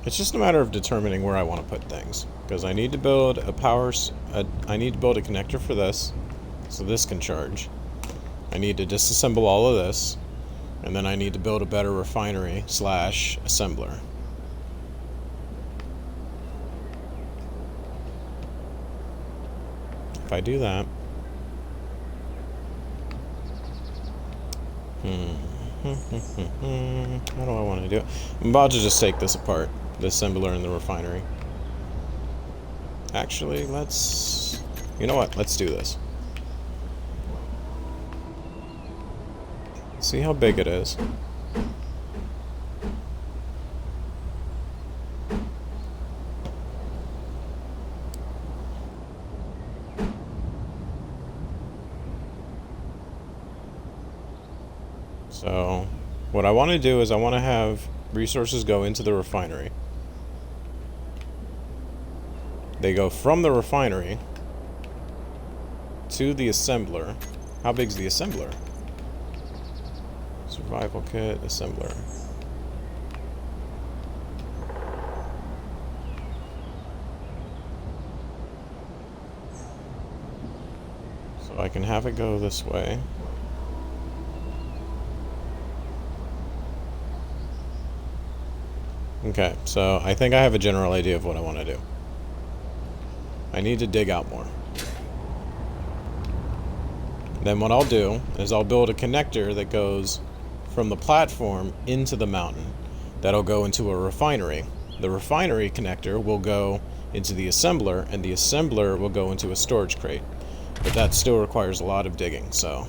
it's just a matter of determining where I want to put things, because I need to build a I need to build a connector for this, so this can charge. I need to disassemble all of this, and then I need to build a better refinery / assembler. If I do that, how do I want to do it? I'm about to just take this apart, the assembler and the refinery. Actually, you know what? Let's do this. See how big it is. So, what I want to do is I want to have resources go into the refinery. They go from the refinery to the assembler. How big's the assembler? Survival kit, assembler. So I can have it go this way. Okay, so I think I have a general idea of what I want to do. I need to dig out more. Then what I'll do is I'll build a connector that goes from the platform into the mountain. That'll go into a refinery. The refinery connector will go into the assembler, and the assembler will go into a storage crate. But that still requires a lot of digging, so...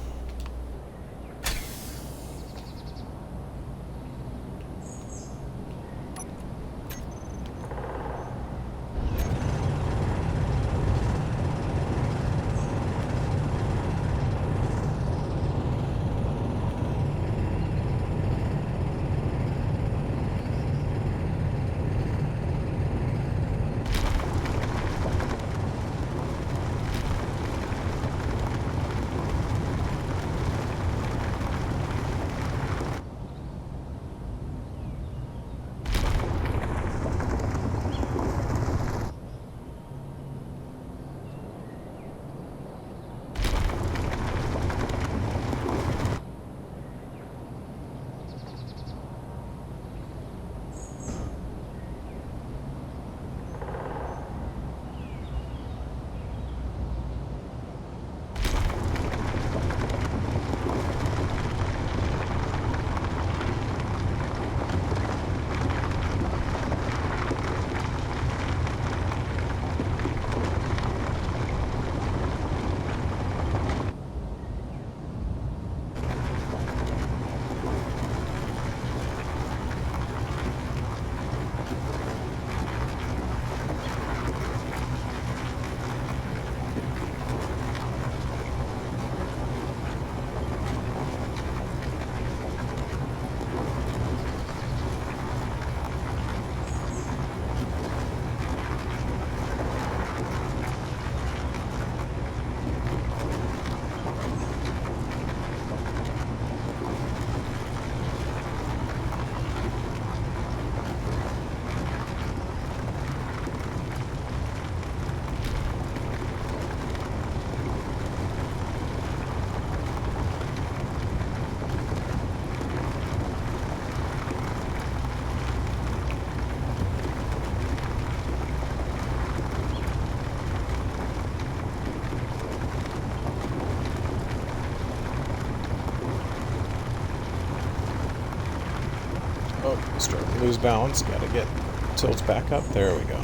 Oh, starting to lose balance. Gotta get tilts back up. There we go.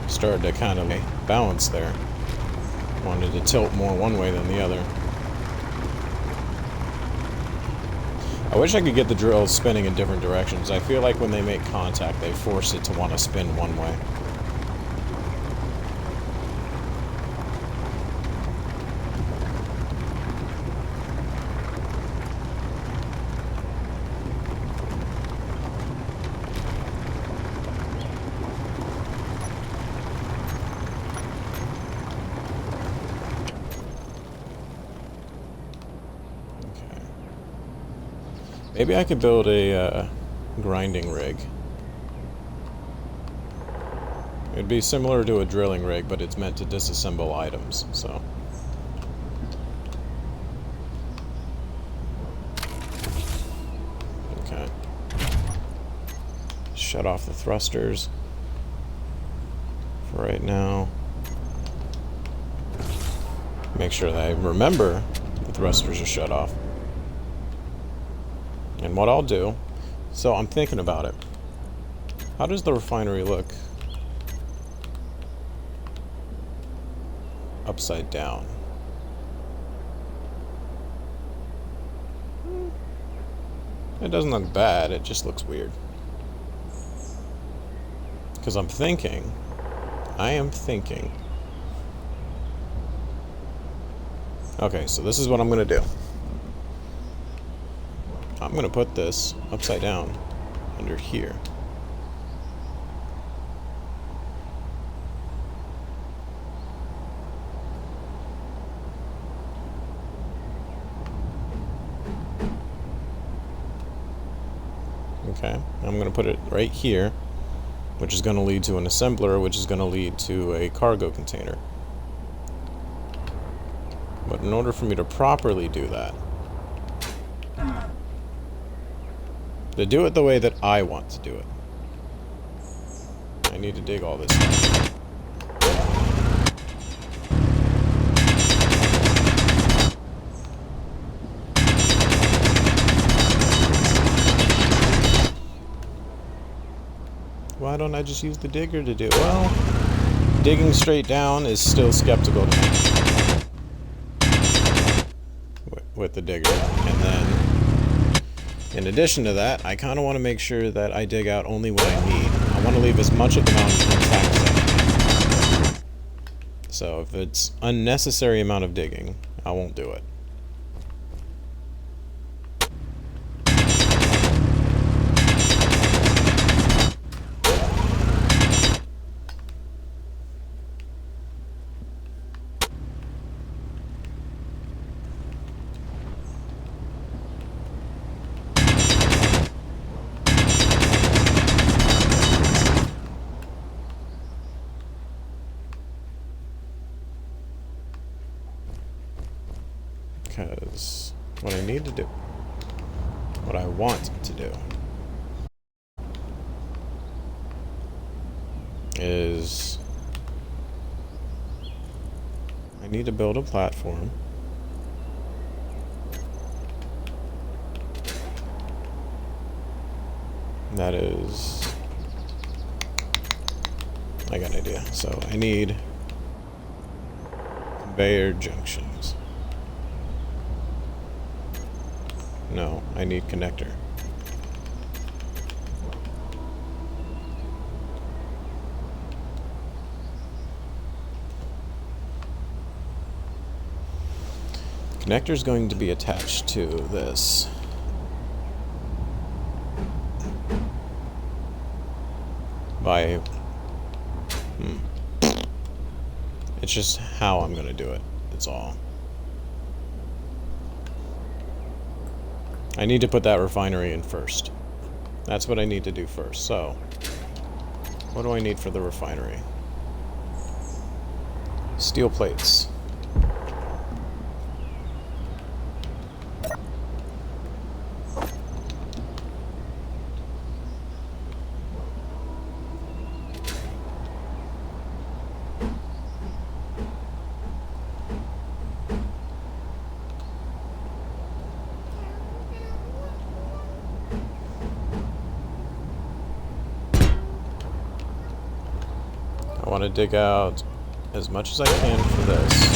Started to kind of balance there. Wanted to tilt more one way than the other. I wish I could get the drills spinning in different directions. I feel like when they make contact, they force it to want to spin one way. Maybe I could build a grinding rig. It'd be similar to a drilling rig, but it's meant to disassemble items, so. Okay. Shut off the thrusters for right now. Make sure that I remember the thrusters are shut off. And what I'll do, so I'm thinking about it. How does the refinery look upside down? It doesn't look bad, it just looks weird. Because I am thinking. Okay, so this is what I'm going to do. I'm going to put this upside down under here. Okay, I'm going to put it right here, which is going to lead to an assembler, which is going to lead to a cargo container. But in order for me to properly do that, to do it the way that I want to do it, I need to dig all this stuff. Why don't I just use the digger to do it? Well, digging straight down is still skeptical to me with the digger. And then, in addition to that, I kind of want to make sure that I dig out only what I need. I want to leave as much of the mountain intact as I can. So if it's unnecessary amount of digging, I won't do it. Because what I need to do, what I want to do, is I need to build a platform that is, I got an idea. So I need conveyor junctions. No, I need connector. Connector is going to be attached to this. By... It's just how I'm going to do it. That's all. I need to put that refinery in first. That's what I need to do first. So, what do I need for the refinery? Steel plates. I want to dig out as much as I can for this.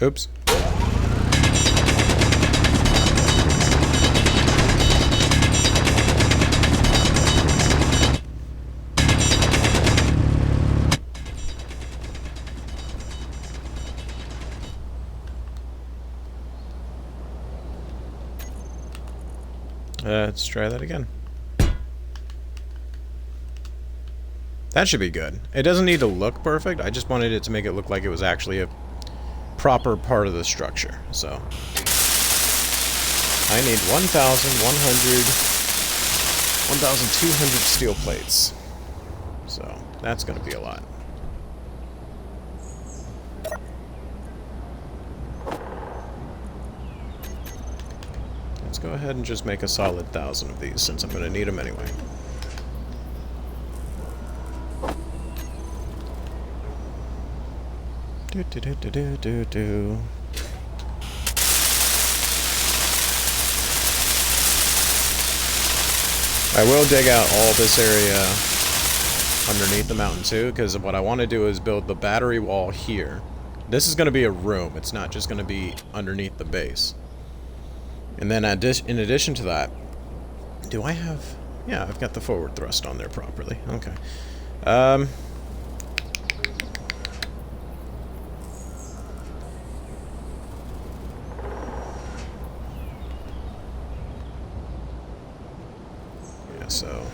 Oops. Let's try that again. That should be good. It doesn't need to look perfect. I just wanted it to make it look like it was actually a proper part of the structure. So I need 1,200 steel plates. So that's going to be a lot. Let's go ahead and just make a solid 1,000 of these, since I'm going to need them anyway. I will dig out all this area underneath the mountain too, because what I want to do is build the battery wall here. This is going to be a room. It's not just going to be underneath the base. And then in addition to that, do I have... Yeah, I've got the forward thrust on there properly. Okay. Yeah, so...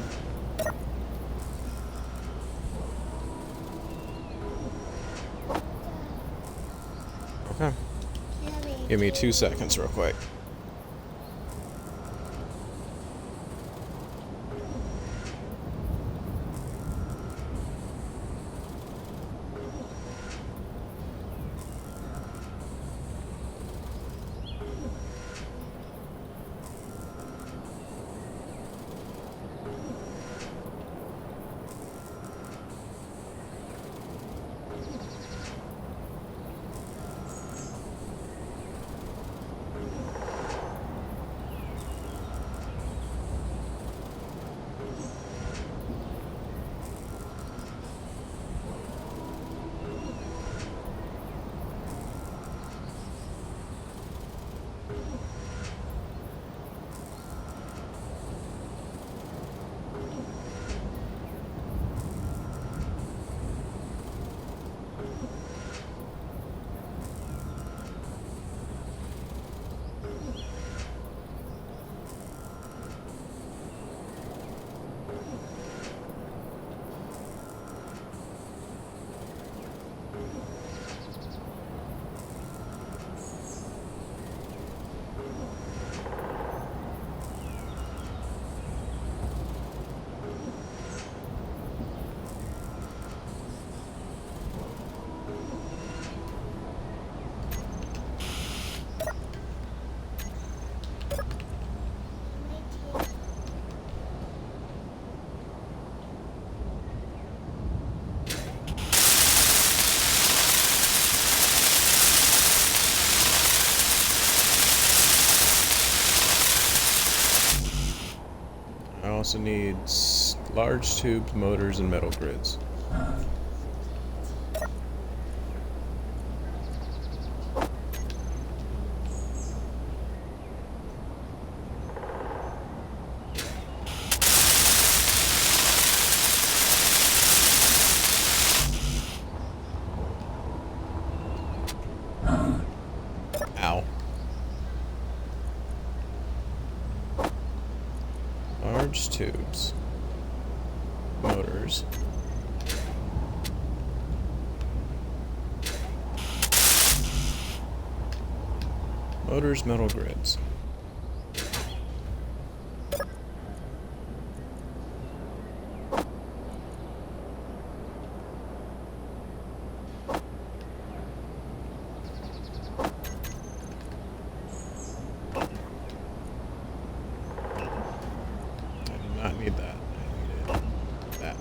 Okay. Give me 2 seconds real quick. Also needs large tubes, motors, and metal grids. Ow. Large tubes, motors, metal grids. I need that. I needed that.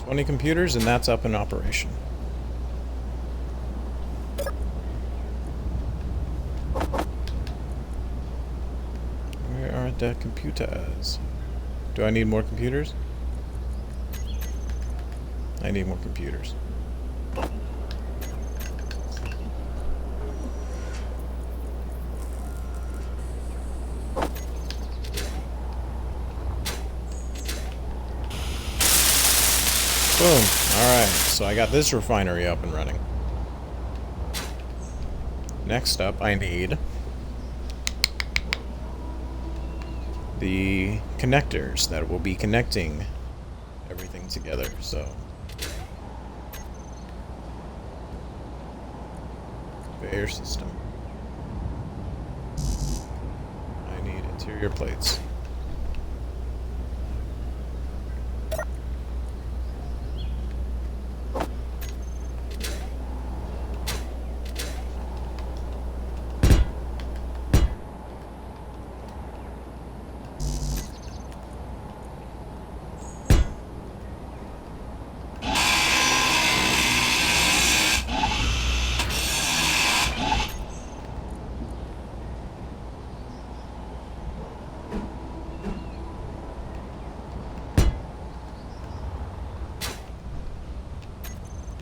"20 computers, and that's up in operation." The computers. Do I need more computers? I need more computers. Boom. Alright, so I got this refinery up and running. Next up, I need the connectors that will be connecting everything together. So, conveyor system. I need interior plates.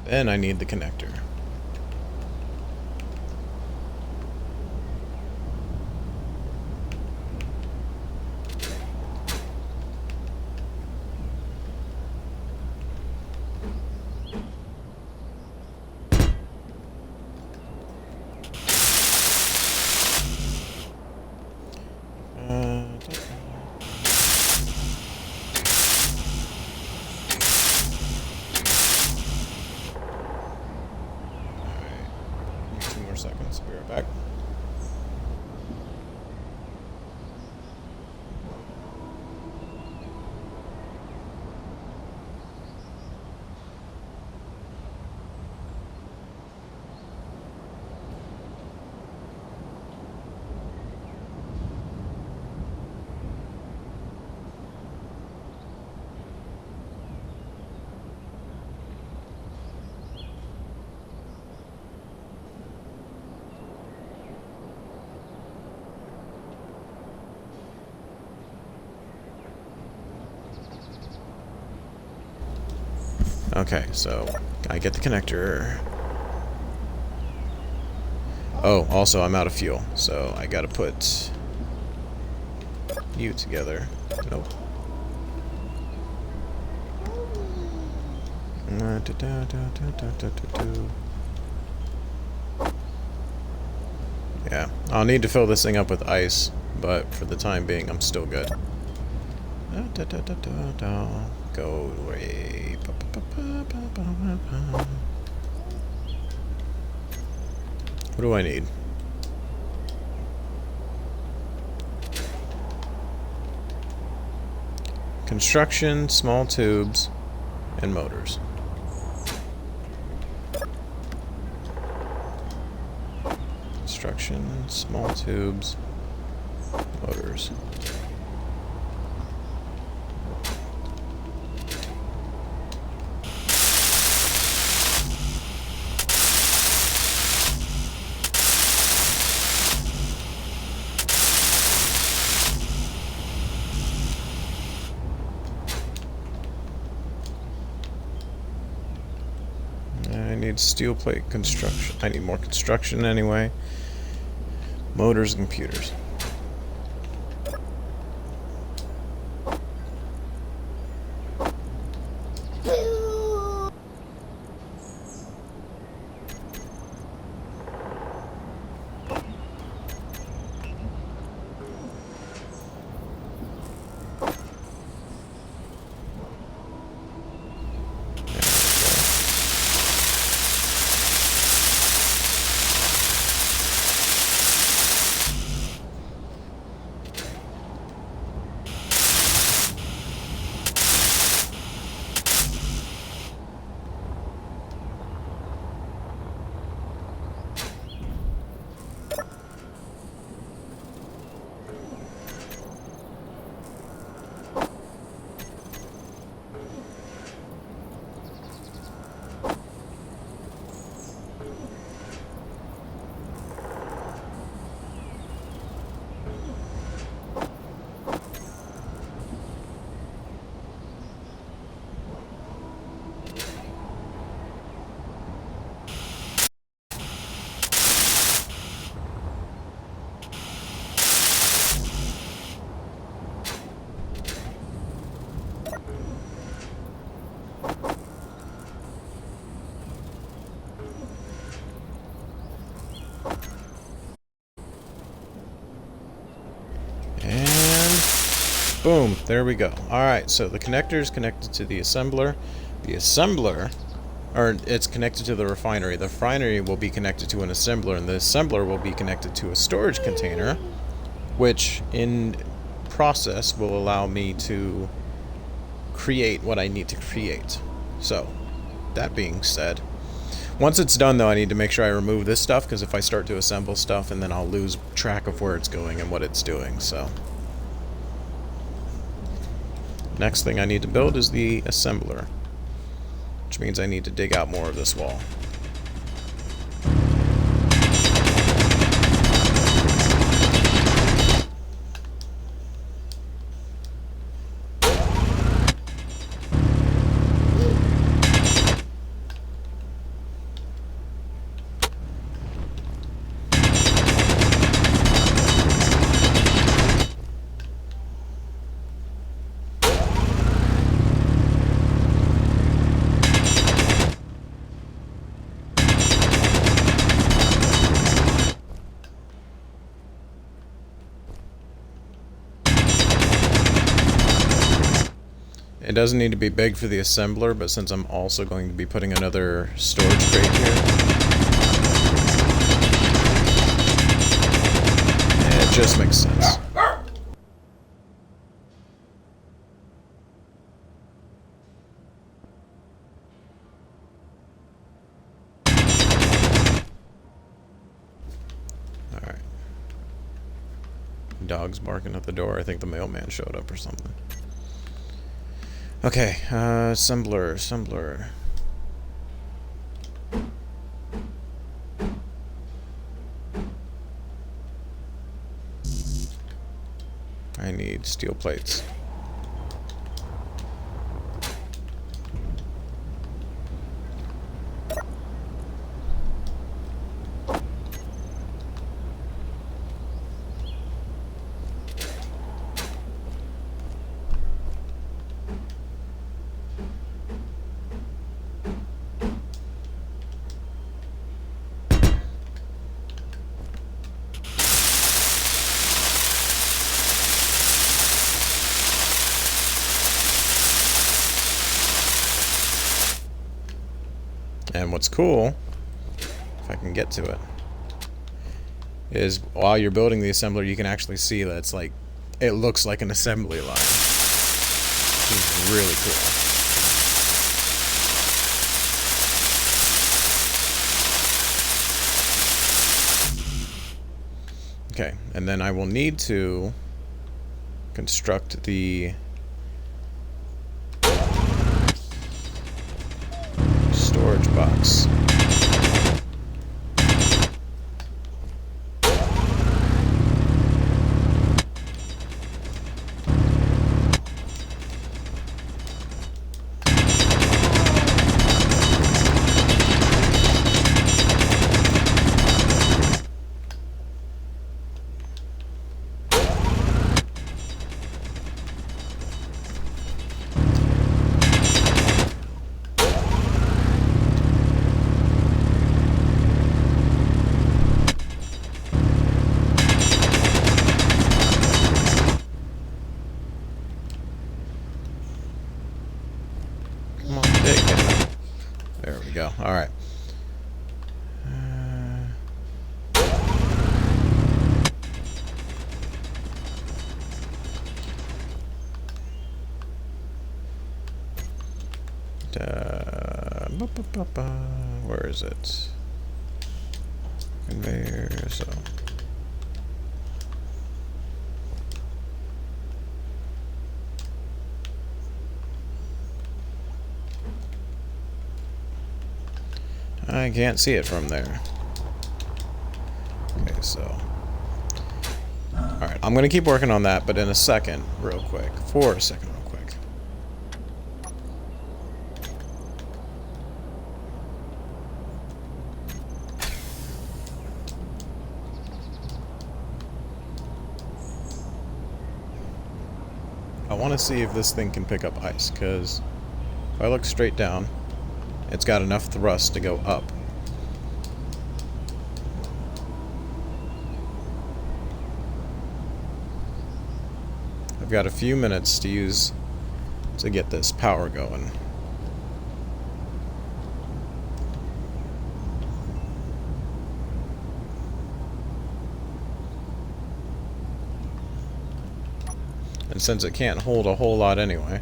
Then I need the connector. Seconds. Be right back. Okay, so I get the connector. Oh, also I'm out of fuel, so I gotta put you together. Nope. Yeah, I'll need to fill this thing up with ice, but for the time being, I'm still good. Go away. What do I need? Construction, small tubes, and motors. Construction, small tubes, motors. I need steel plate construction. I need more construction anyway. Motors and computers. Boom, there we go. Alright, so the connector is connected to the assembler. The assembler, or it's connected to the refinery. The refinery will be connected to an assembler, and the assembler will be connected to a storage container, which in process will allow me to create what I need to create. So, that being said, once it's done though, I need to make sure I remove this stuff, because if I start to assemble stuff, and then I'll lose track of where it's going and what it's doing, so. Next thing I need to build is the assembler, which means I need to dig out more of this wall. It doesn't need to be big for the assembler, but since I'm also going to be putting another storage crate here, it just makes sense. Alright. Dog's barking at the door. I think the mailman showed up or something. Okay, assembler. I need steel plates. And what's cool, if I can get to it, is while you're building the assembler, you can actually see that it's like, it looks like an assembly line, which is really cool. Okay, and then I will need to construct the storage box. There we go. All right. Where is it? Conveyor. So. I can't see it from there. Okay, so. Alright, I'm going to keep working on that, but in a second, real quick. For a second, real quick. I want to see if this thing can pick up ice, because if I look straight down, it's got enough thrust to go up. I've got a few minutes to use to get this power going. And since it can't hold a whole lot anyway.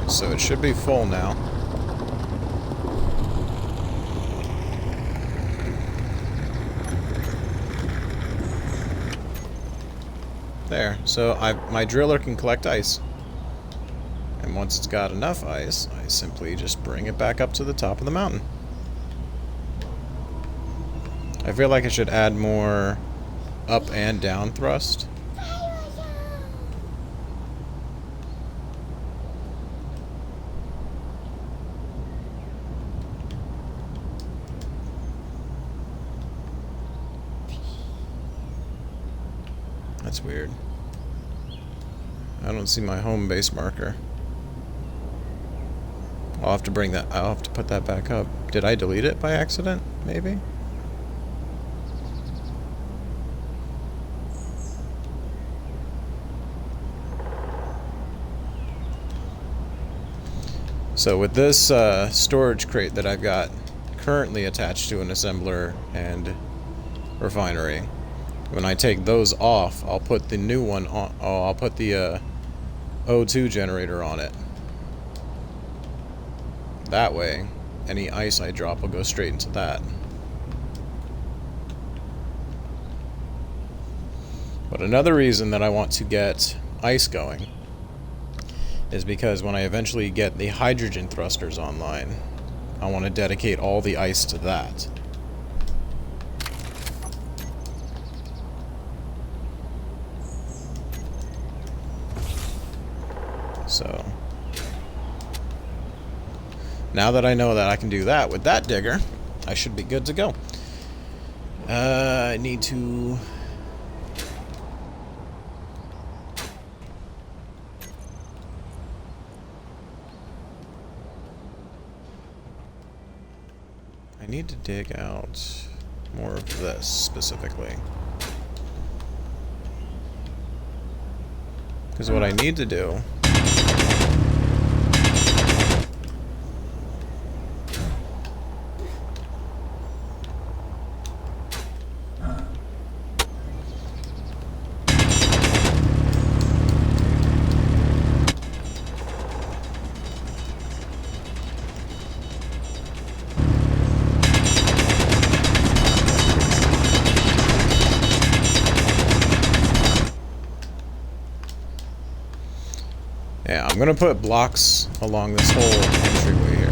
So it should be full now. There. So my driller can collect ice. And once it's got enough ice, I simply just bring it back up to the top of the mountain. I feel like I should add more up and down thrust. That's weird. I don't see my home base marker. I'll have to put that back up. Did I delete it by accident? Maybe? So with this storage crate that I've got currently attached to an assembler and refinery, when I take those off, I'll put the new one on. Oh, I'll put the O2 generator on it. That way, any ice I drop will go straight into that. But another reason that I want to get ice going is because when I eventually get the hydrogen thrusters online, I want to dedicate all the ice to that. So, now that I know that I can do that with that digger, I should be good to go. I need to... I need to dig out more of this specifically. Because what I need to do... Yeah, I'm gonna put blocks along this whole entryway here.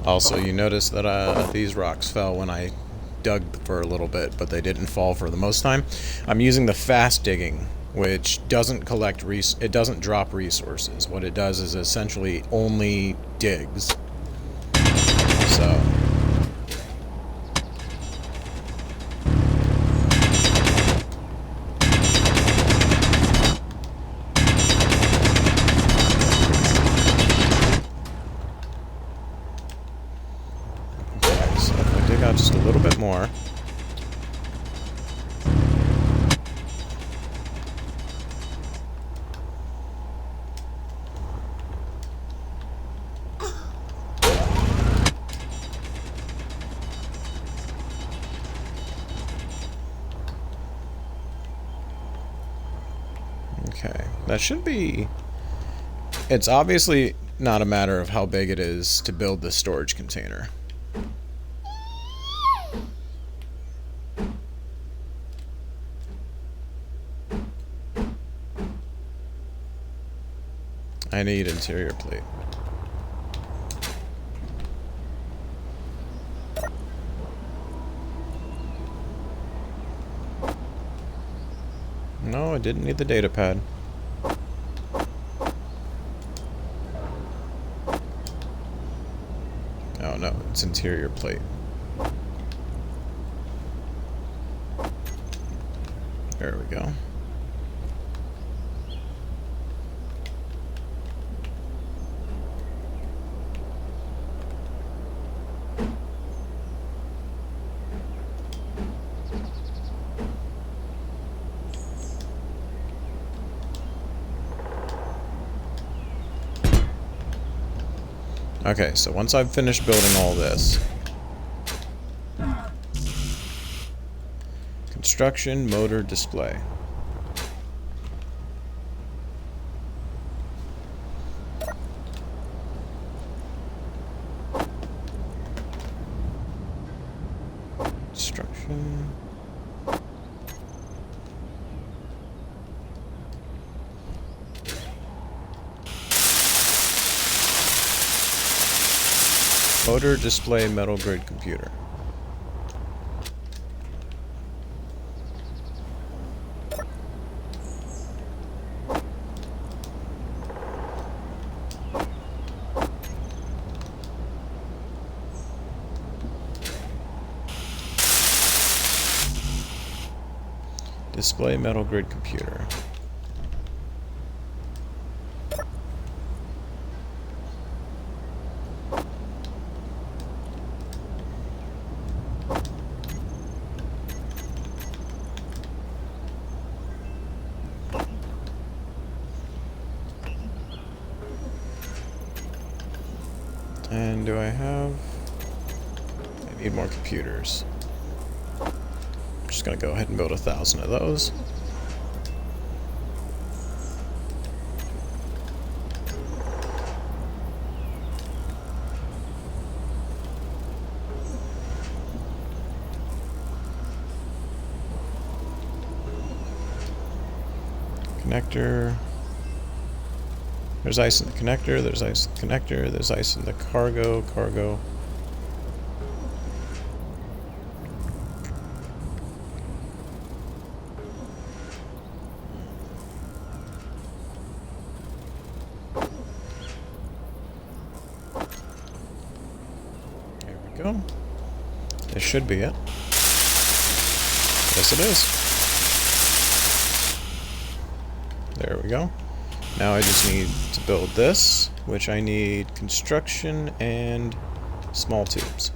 Also, you notice that these rocks fell when I dug for a little bit, but they didn't fall for the most time. I'm using the fast digging, which doesn't collect it doesn't drop resources. What it does is essentially only digs. So if I dig out just a little bit more. Okay, that should be... It's obviously not a matter of how big it is to build the storage container. I need interior plate. No, I didn't need the data pad. Oh no, it's interior plate. There we go. Okay, so once I've finished building all this, construction motor display. Construction. Motor display metal grid computer. Display metal grid computer. And do I have... I need more computers. I'm just gonna go ahead and build 1,000 of those. Connector. There's ice in the connector, there's ice in the connector, there's ice in the cargo. There we go. This should be it. Yes, it is. There we go. Now I just need to build this, which I need construction and small tubes.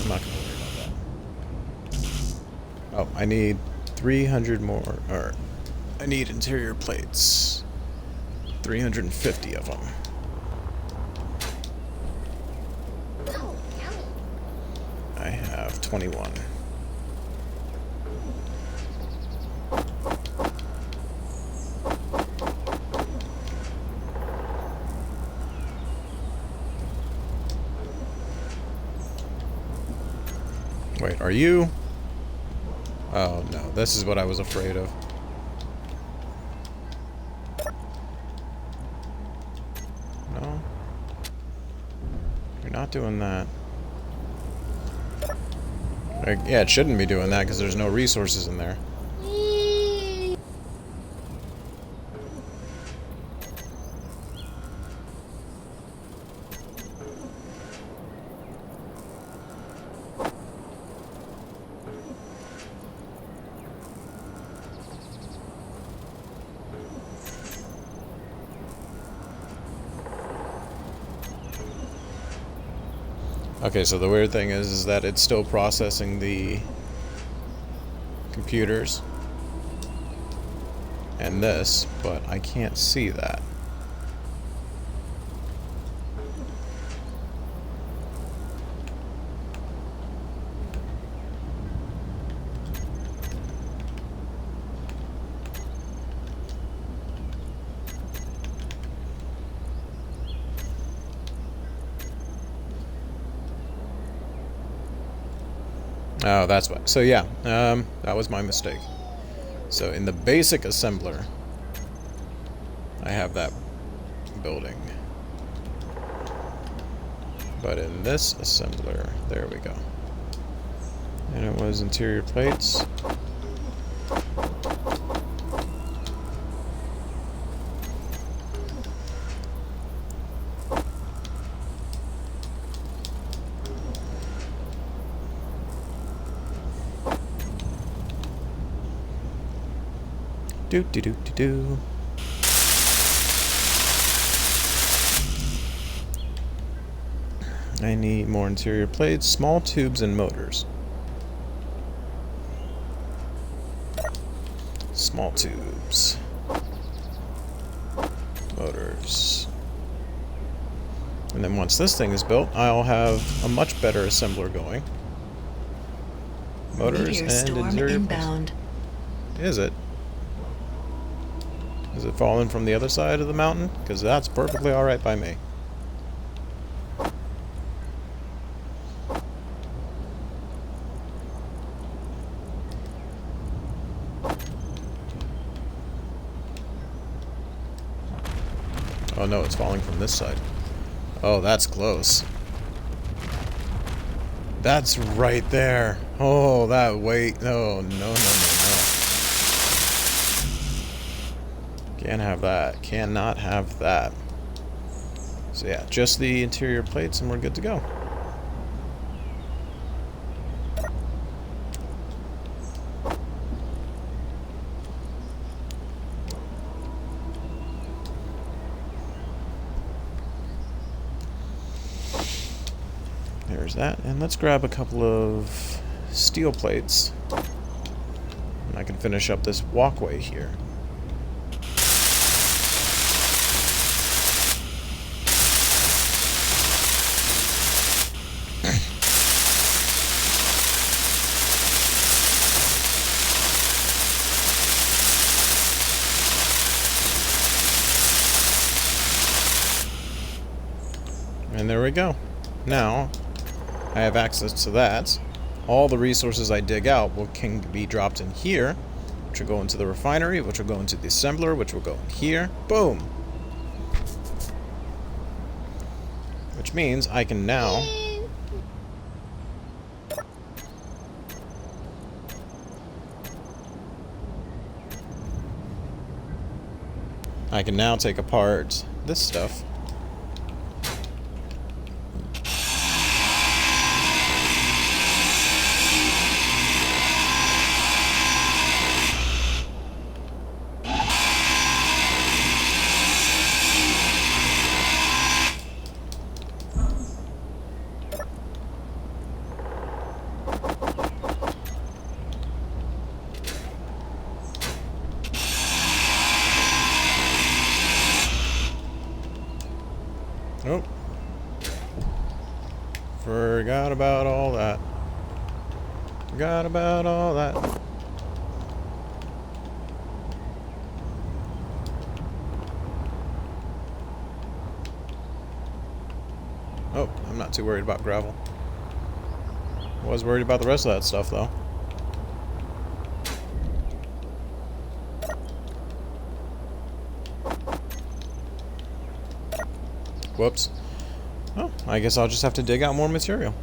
I'm not gonna worry about that. Oh, I need 300 more, or I need interior plates. 350 of them. I have 21. Wait, are you? Oh no, this is what I was afraid of. No? You're not doing that. Like, yeah, it shouldn't be doing that because there's no resources in there. Okay, so the weird thing is that it's still processing the computers and this, but I can't see that. Oh, that's why. So yeah, that was my mistake. So in the basic assembler, I have that building. But in this assembler, there we go. And it was interior plates. Do do do do do. I need more interior plates, small tubes, and motors. Small tubes. Motors. And then once this thing is built, I'll have a much better assembler going. Motors Meteor and storm interior inbound. plates. Is it? Is it falling from the other side of the mountain? Because that's perfectly alright by me. Oh no, it's falling from this side. Oh, that's close. That's right there. Oh, that weight. No, no, no, no, no. Can't have that. Cannot have that. So yeah, just the interior plates and we're good to go. There's that. And let's grab a couple of steel plates. And I can finish up this walkway here. And there we go. Now, I have access to that. All the resources I dig out can be dropped in here, which will go into the refinery, which will go into the assembler, which will go in here. Boom! Which means I can now... I can now take apart this stuff. Oh. Forgot about all that. Forgot about all that. Oh, I'm not too worried about gravel. Was worried about the rest of that stuff, though. Whoops. Oh, I guess I'll just have to dig out more material.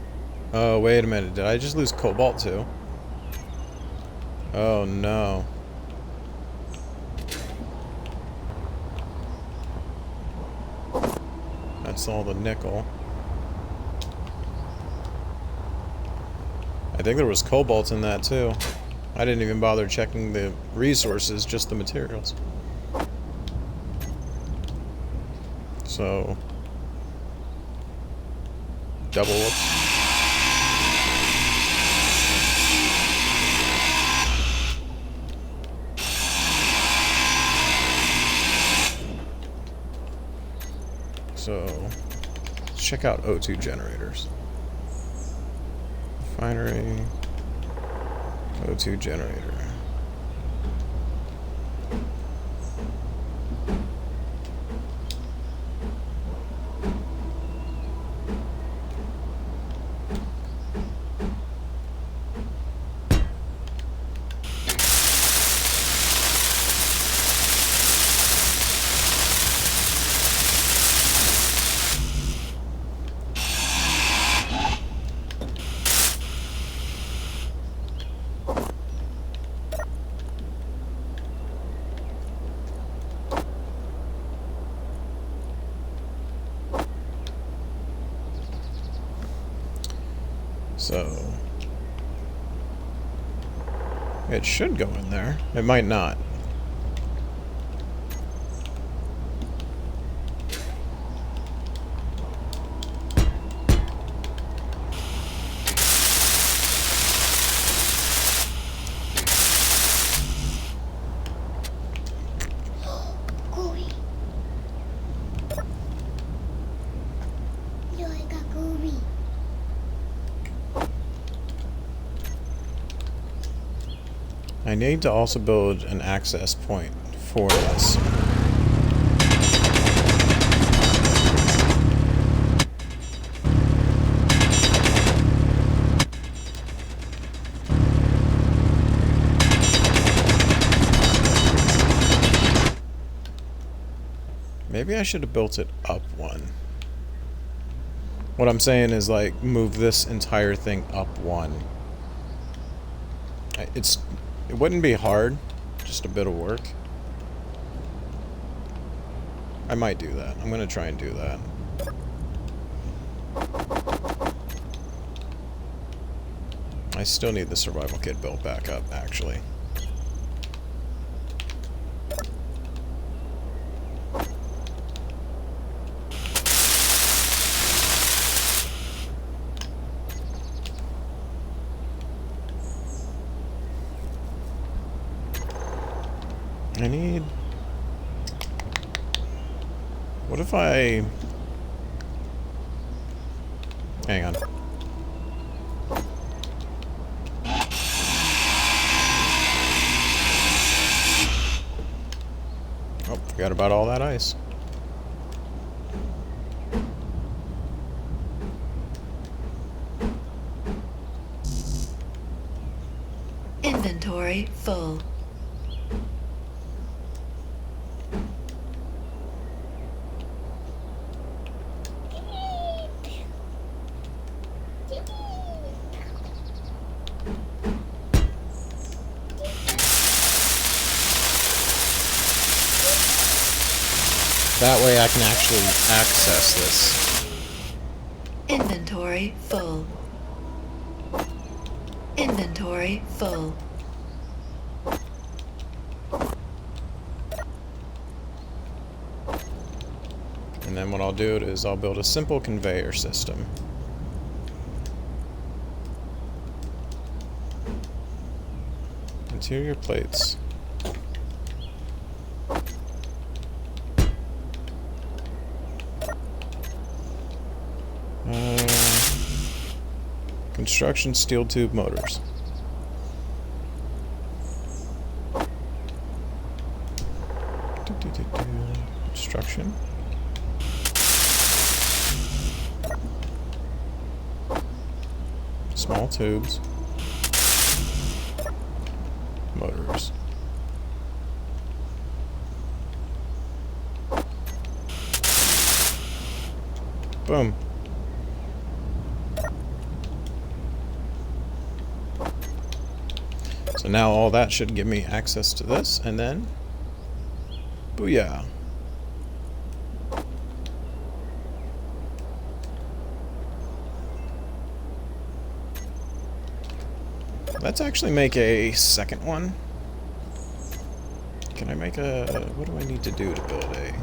Oh, wait a minute. Did I just lose cobalt too? Oh, no. That's all the nickel. I think there was cobalt in that too. I didn't even bother checking the resources, just the materials. So... double whoops. So, let's check out O2 generators. Refinery, O2 generator. So, it should go in there. It might not. I need to also build an access point for this. Maybe I should have built it up one. What I'm saying is, like, move this entire thing up one. It wouldn't be hard, just a bit of work. I might do that. I'm gonna try and do that. I still need the survival kit built back up, actually. I need... What if I... Hang on. Oh, forgot about all that ice. Inventory full. That way I can actually access this. Inventory full. Inventory full. And then what I'll do is I'll build a simple conveyor system. Interior plates. Construction steel tube motors. Construction. Small tubes. Motors. Boom. So now all that should give me access to this, and then booyah. Let's actually make a second one. Can I make a... what do I need to do to build a...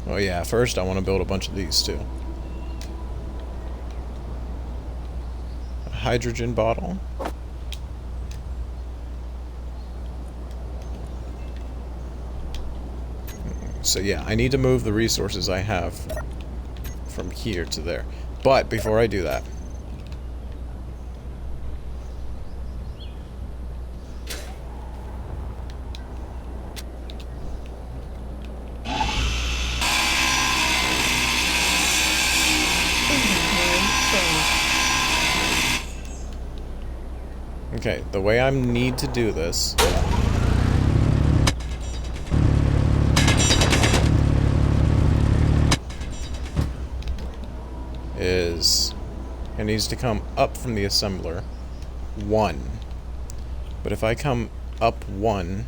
oh yeah, first I want to build a bunch of these too. A hydrogen bottle. So yeah, I need to move the resources I have from here to there. But before I do that, okay, the way I need to do this is it needs to come up from the assembler 1. But if I come up 1,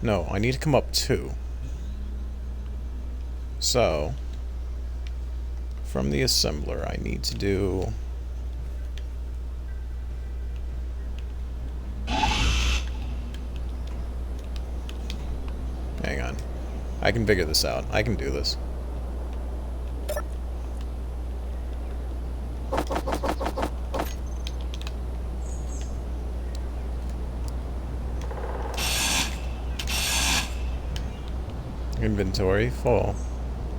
no, I need to come up 2. So from the assembler I need to do hang on. I can figure this out. I can do this. Inventory full.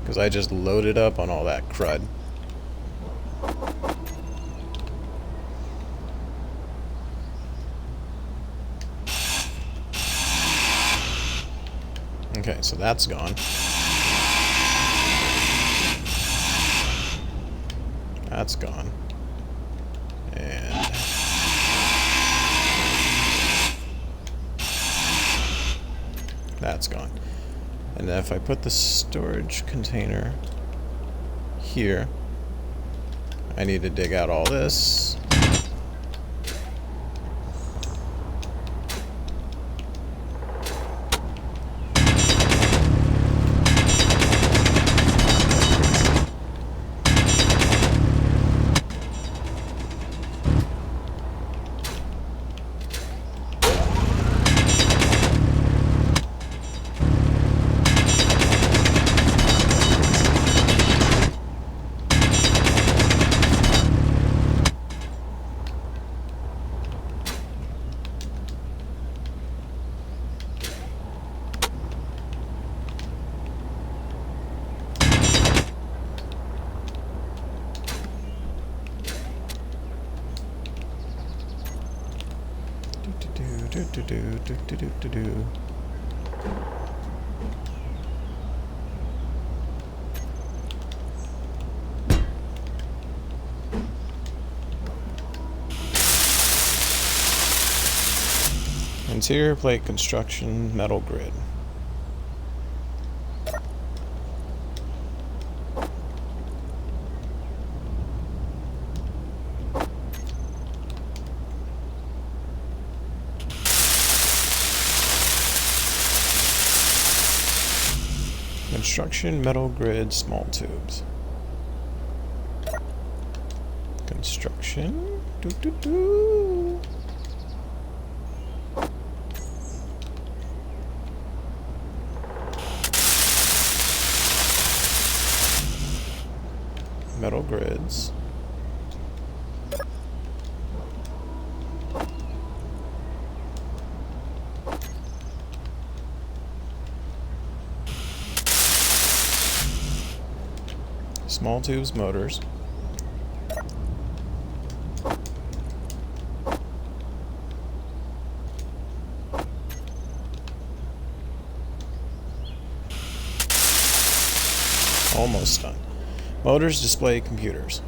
Because I just loaded up on all that crud. Okay, so that's gone. That's gone. And that's gone. And then if I put the storage container here, I need to dig out all this. Interior plate construction, metal grid. Construction, metal grid, small tubes. Construction. Metal grids. Small tubes, motors. Almost done. Motors, display, computers.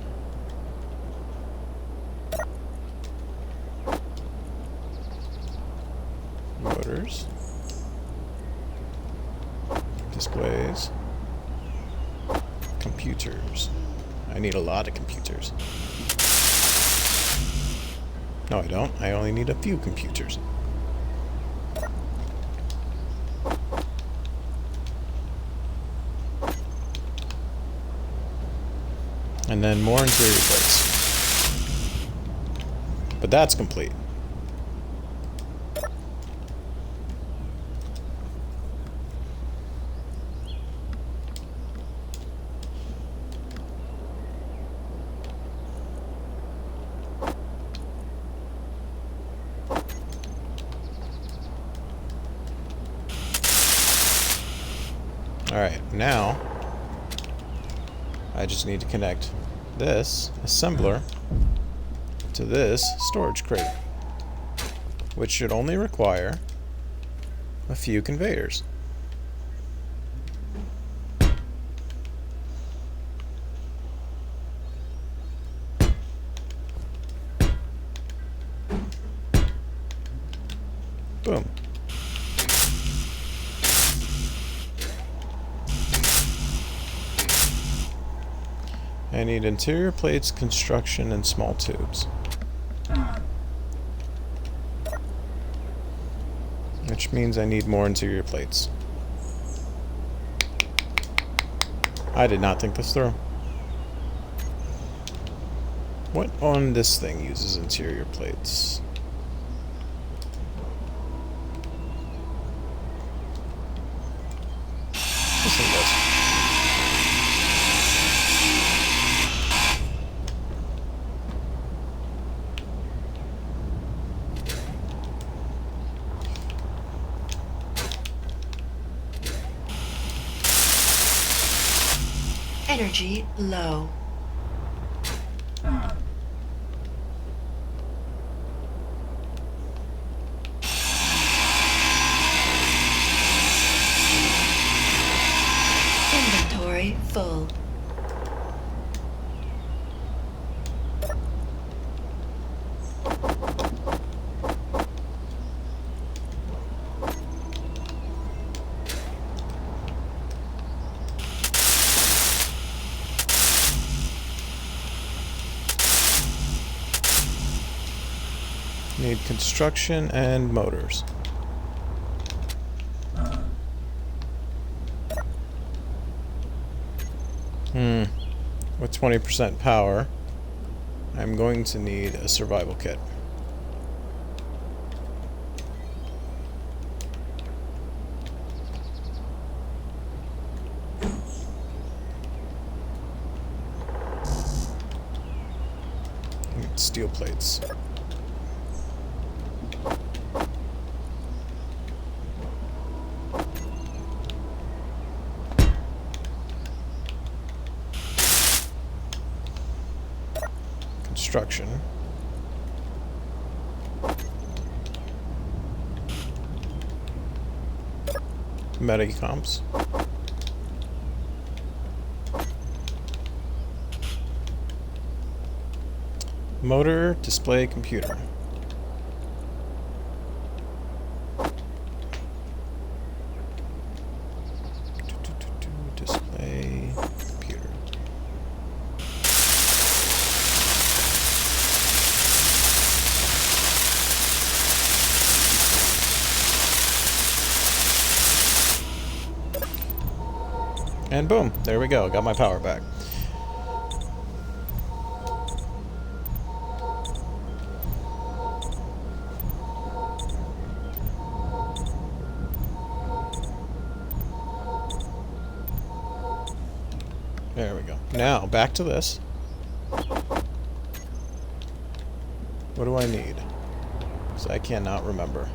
Motors. Displays. Computers. I need a lot of computers. No, I don't. I only need a few computers. And then more interior plates. But that's complete. Alright, now I just need to connect this assembler to this storage crate, which should only require a few conveyors. Boom. I need interior plates, construction, and small tubes. Which means I need more interior plates. I did not think this through. What on this thing uses interior plates? This thing does. Energy low. Inventory full. Need construction and motors. With 20% power, I'm going to need a survival kit. Need steel plates. Construction. Metacomps. Motor, display, computer. Display, computer. And boom, there we go, got my power back. There we go. Now, back to this. What do I need? Because I cannot remember.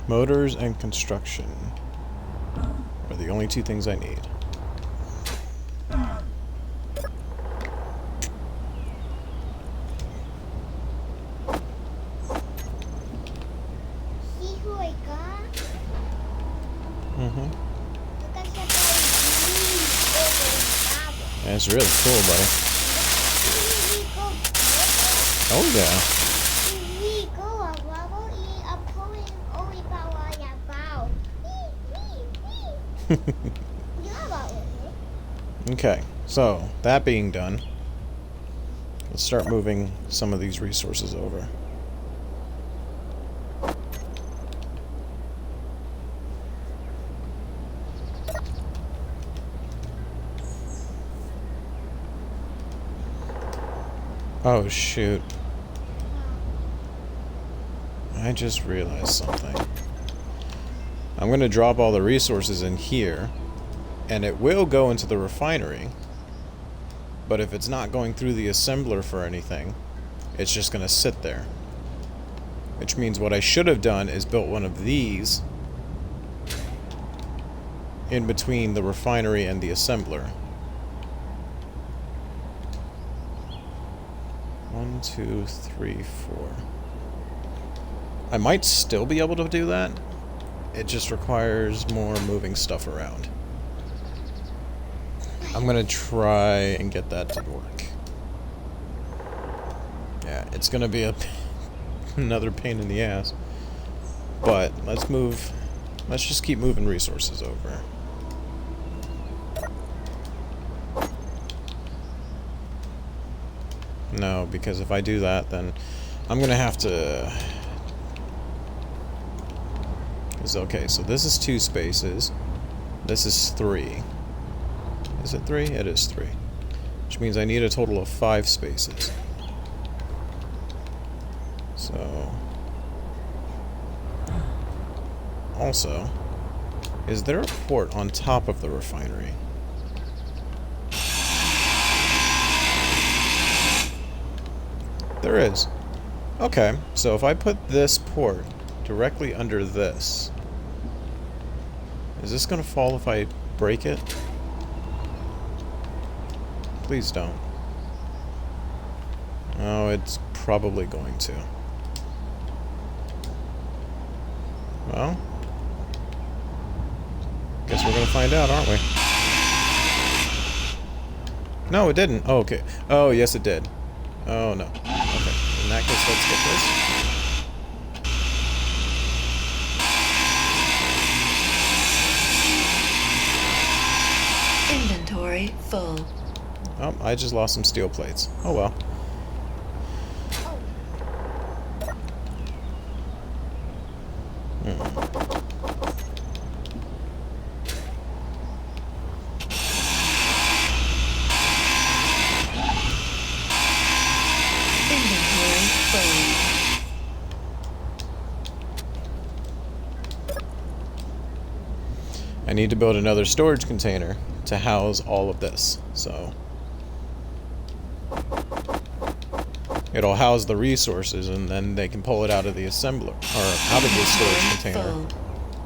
Motors and construction are the only two things I need. See who I got? Mm-hmm. Look at that really That's really cool, buddy. Oh, yeah. Okay, so that being done, let's start moving some of these resources over. Oh shoot. I just realized something. I'm going to drop all the resources in here, and it will go into the refinery. But if it's not going through the assembler for anything, it's just going to sit there. Which means what I should have done is built one of these in between the refinery and the assembler. 1, 2, 3, 4. I might still be able to do that. It just requires more moving stuff around. I'm gonna try and get that to work. Yeah, it's gonna be another pain in the ass. But let's just keep moving resources over. No, because if I do that, then I'm gonna have to... Okay, so this is 2 spaces. This is 3. Is it 3? It is 3. Which means I need a total of 5 spaces. So... Also, is there a port on top of the refinery? There is. Okay, so if I put this port directly under this, is this gonna fall if I break it? Please don't. Oh, it's probably going to. Well, guess we're gonna find out, aren't we? No, it didn't. Oh, okay. Oh, yes, it did. Oh, no. Okay. In that case, let's get this. Inventory full. Oh, I just lost some steel plates. Oh, well. Inventory full. I need to build another storage container to house all of this, so it'll house the resources, and then they can pull it out of the assembler, or out of the storage container,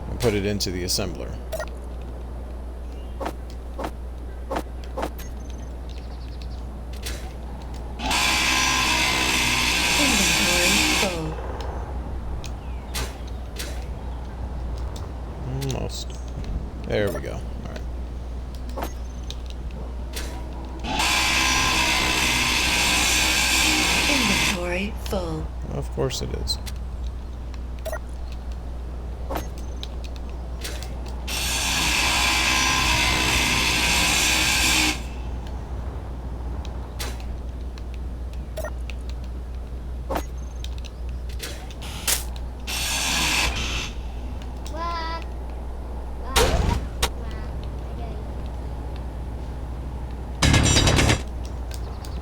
and put it into the assembler. Inventory full. Almost. There we go. Alright. Inventory full. Of course it is. Wah. Wah.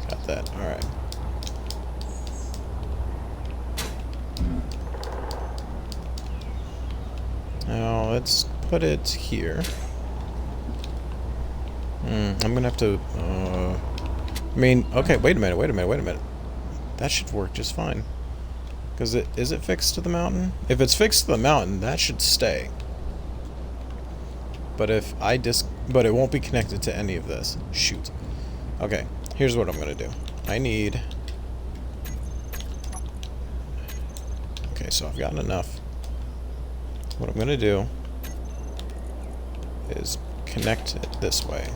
Got that. Alright. Now, let's put it here. I'm gonna have to, I mean, okay, wait a minute. That should work just fine. Because is it fixed to the mountain? If it's fixed to the mountain, that should stay. But if I but it won't be connected to any of this. Shoot. Okay, here's what I'm gonna do. I need... Okay, so I've gotten enough. What I'm gonna do is connect it this way.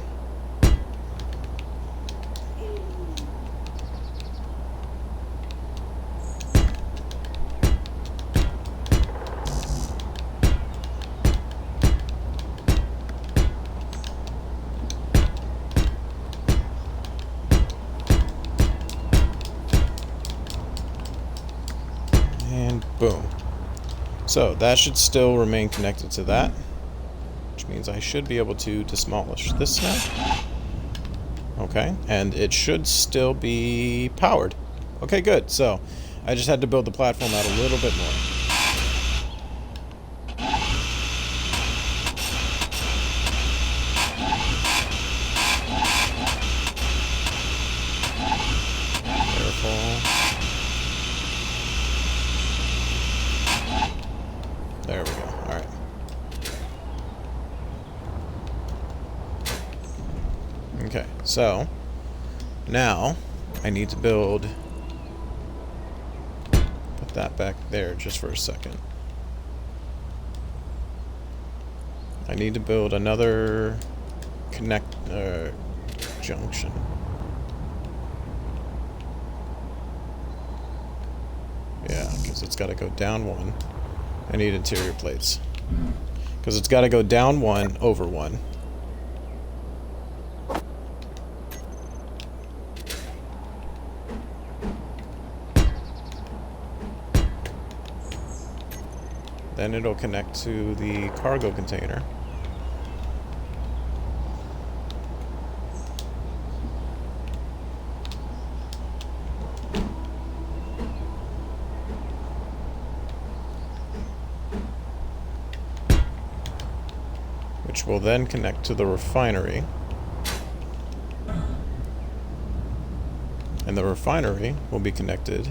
So that should still remain connected to that, which means I should be able to demolish this now. Okay, and it should still be powered. Okay, good. So I just had to build the platform out a little bit more. There we go. Alright. Okay, so now I need to build. Put that back there just for a second. I need to build another junction. Yeah, because it's got to go down one. I need interior plates. Because it's got to go down one, over one. Then it'll connect to the cargo container. Which will then connect to the refinery. And the refinery will be connected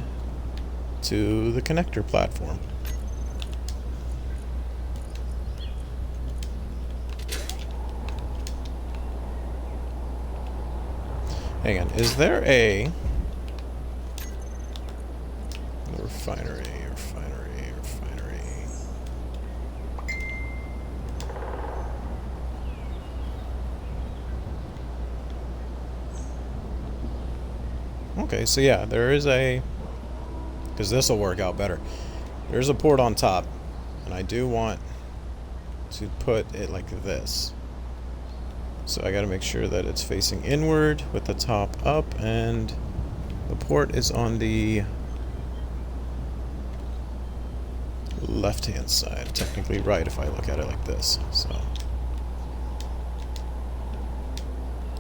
to the connector platform. Hang on, is there a refinery? Okay, so yeah, there is a, because this will work out better. There's a port on top, and I do want to put it like this. So I gotta make sure that it's facing inward with the top up, and the port is on the left-hand side, technically right if I look at it like this. So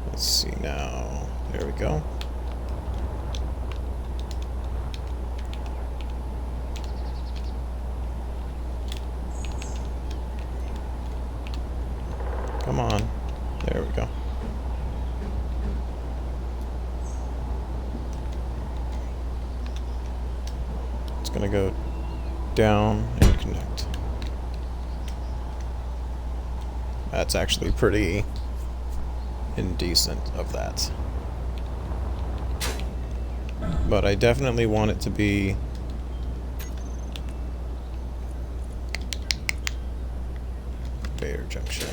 let's see now. There we go. Come on. There we go. It's gonna go down and connect. That's actually pretty indecent of that. But I definitely want it to be Bayer Junction.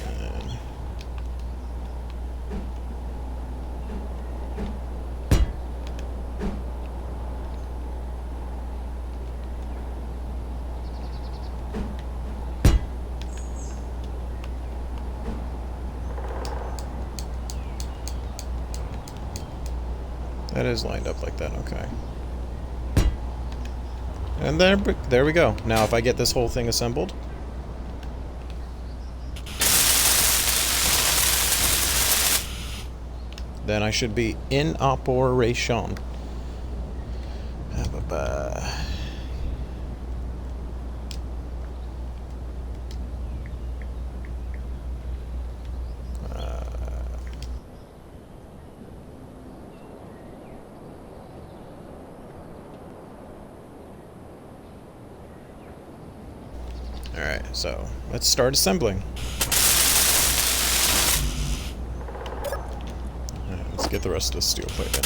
That is lined up like that, okay. And there we go. Now if I get this whole thing assembled, then I should be in operation. Alright, so let's start assembling. Let's get the rest of the steel plate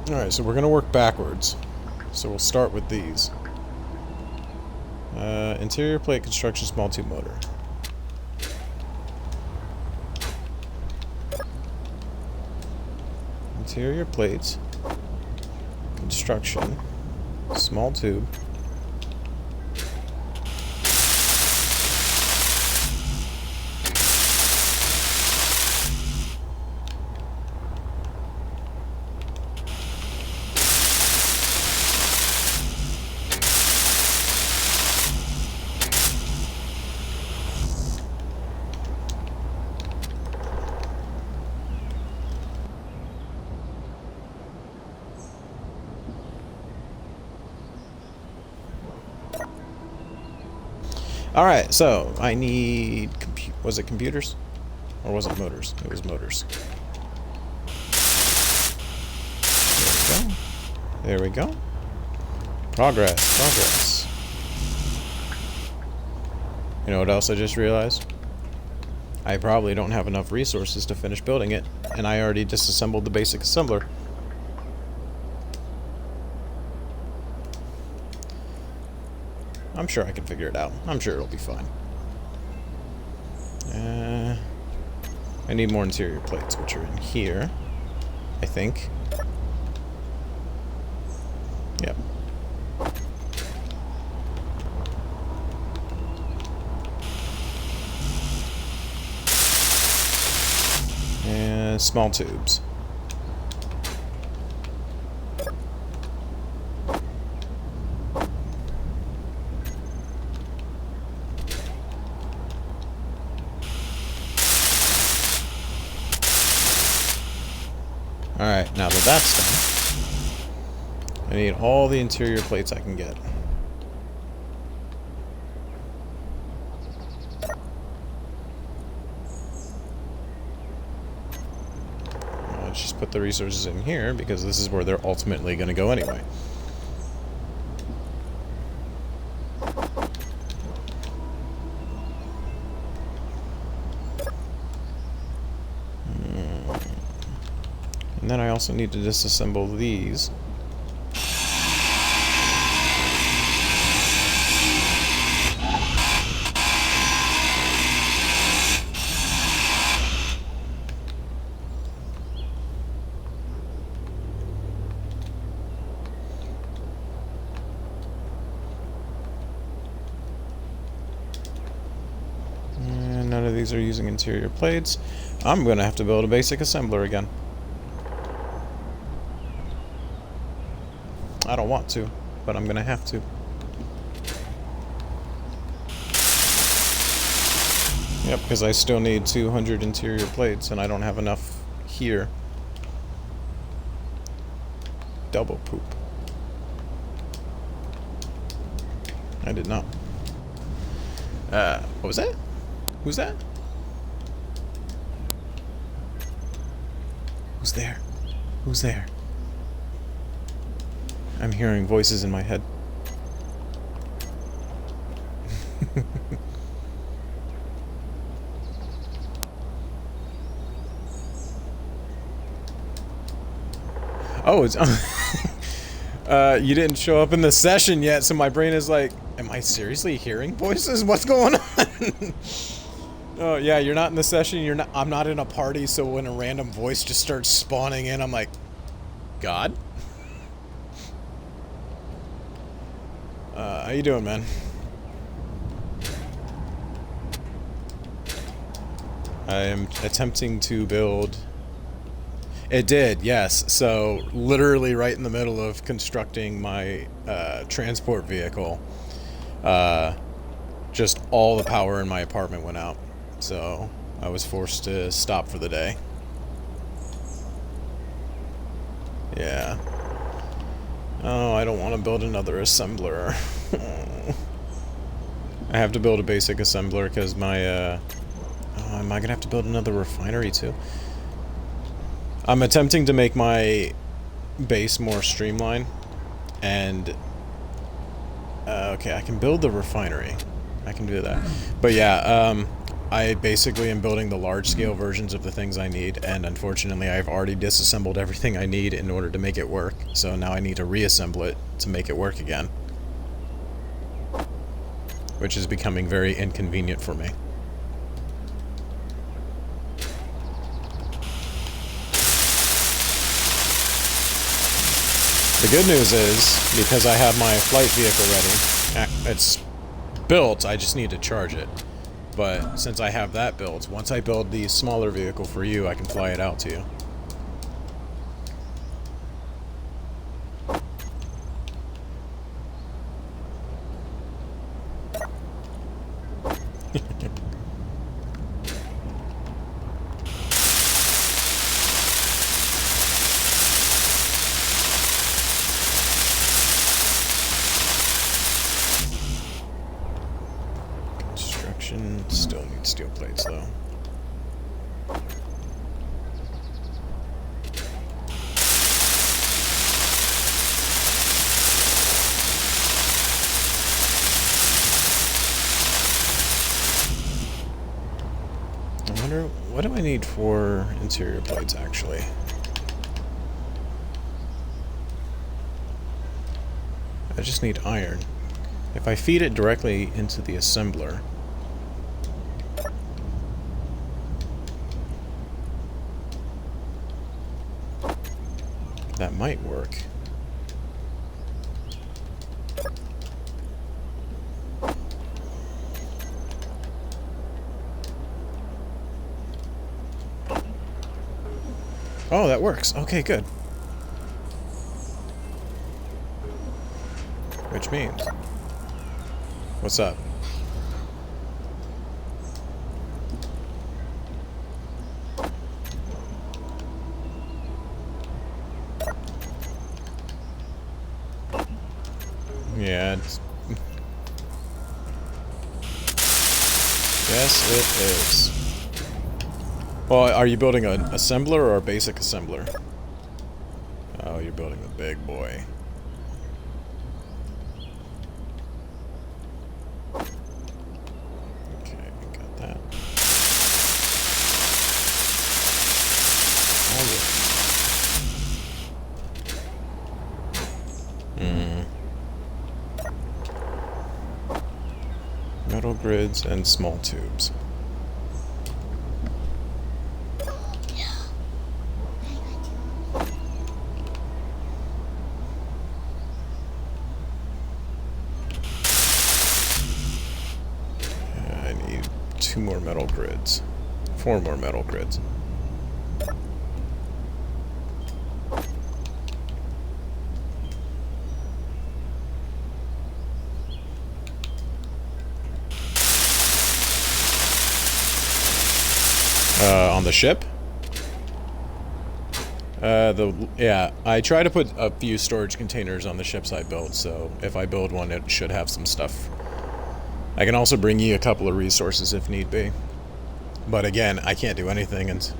in. Alright, so we're going to work backwards. So we'll start with these. Interior plate construction small tube motor. Interior plates construction small tube. Alright, so I need... was it computers? Or was it motors? It was motors. There we go. There we go. Progress, progress. You know what else I just realized? I probably don't have enough resources to finish building it, and I already disassembled the basic assembler. I'm sure I can figure it out. I'm sure it'll be fine. I need more interior plates, which are in here, I think. Yep. And small tubes. Alright, now that that's done, I need all the interior plates I can get. Let's just put the resources in here, because this is where they're ultimately going to go anyway. And then I also need to disassemble these. And none of these are using interior plates. I'm going to have to build a basic assembler again. I don't want to, but I'm gonna have to. Yep, because I still need 200 interior plates, and I don't have enough here. Double poop. I did not. What was that? Who's that? Who's there? Who's there? I'm hearing voices in my head. Oh, it's you didn't show up in the session yet, so my brain is like, am I seriously hearing voices? What's going on? Oh yeah, you're not in the session, I'm not in a party, so when a random voice just starts spawning in, I'm like, God? How you doing, man? I am attempting to build... It did, yes. So, literally right in the middle of constructing my transport vehicle, just all the power in my apartment went out. So, I was forced to stop for the day. Yeah. Oh, I don't want to build another assembler. I have to build a basic assembler because my, oh, am I gonna have to build another refinery too? I'm attempting to make my base more streamlined, and, okay, I can build the refinery. I can do that. But yeah, I basically am building the large-scale versions of the things I need, and unfortunately I've already disassembled everything I need in order to make it work, so now I need to reassemble it to make it work again. Which is becoming very inconvenient for me. The good news is, because I have my flight vehicle ready, it's built, I just need to charge it. But since I have that built, once I build the smaller vehicle for you, I can fly it out to you. construction. Still need steel plates though. I wonder, what do I need for interior plates actually? I just need iron. If I feed it directly into the assembler, that might work. Oh, that works. Okay, good. Which means... What's up? Yeah, it's... Yes, it is. Well, are you building an assembler or a basic assembler? Oh, you're building the big boy. Okay, got that. Metal grids and small tubes. I need 2 more metal grids. 4 more metal grids. On the ship? Yeah, I try to put a few storage containers on the ships I build, so if I build one, it should have some stuff. I can also bring you a couple of resources if need be. But again, I can't do anything and...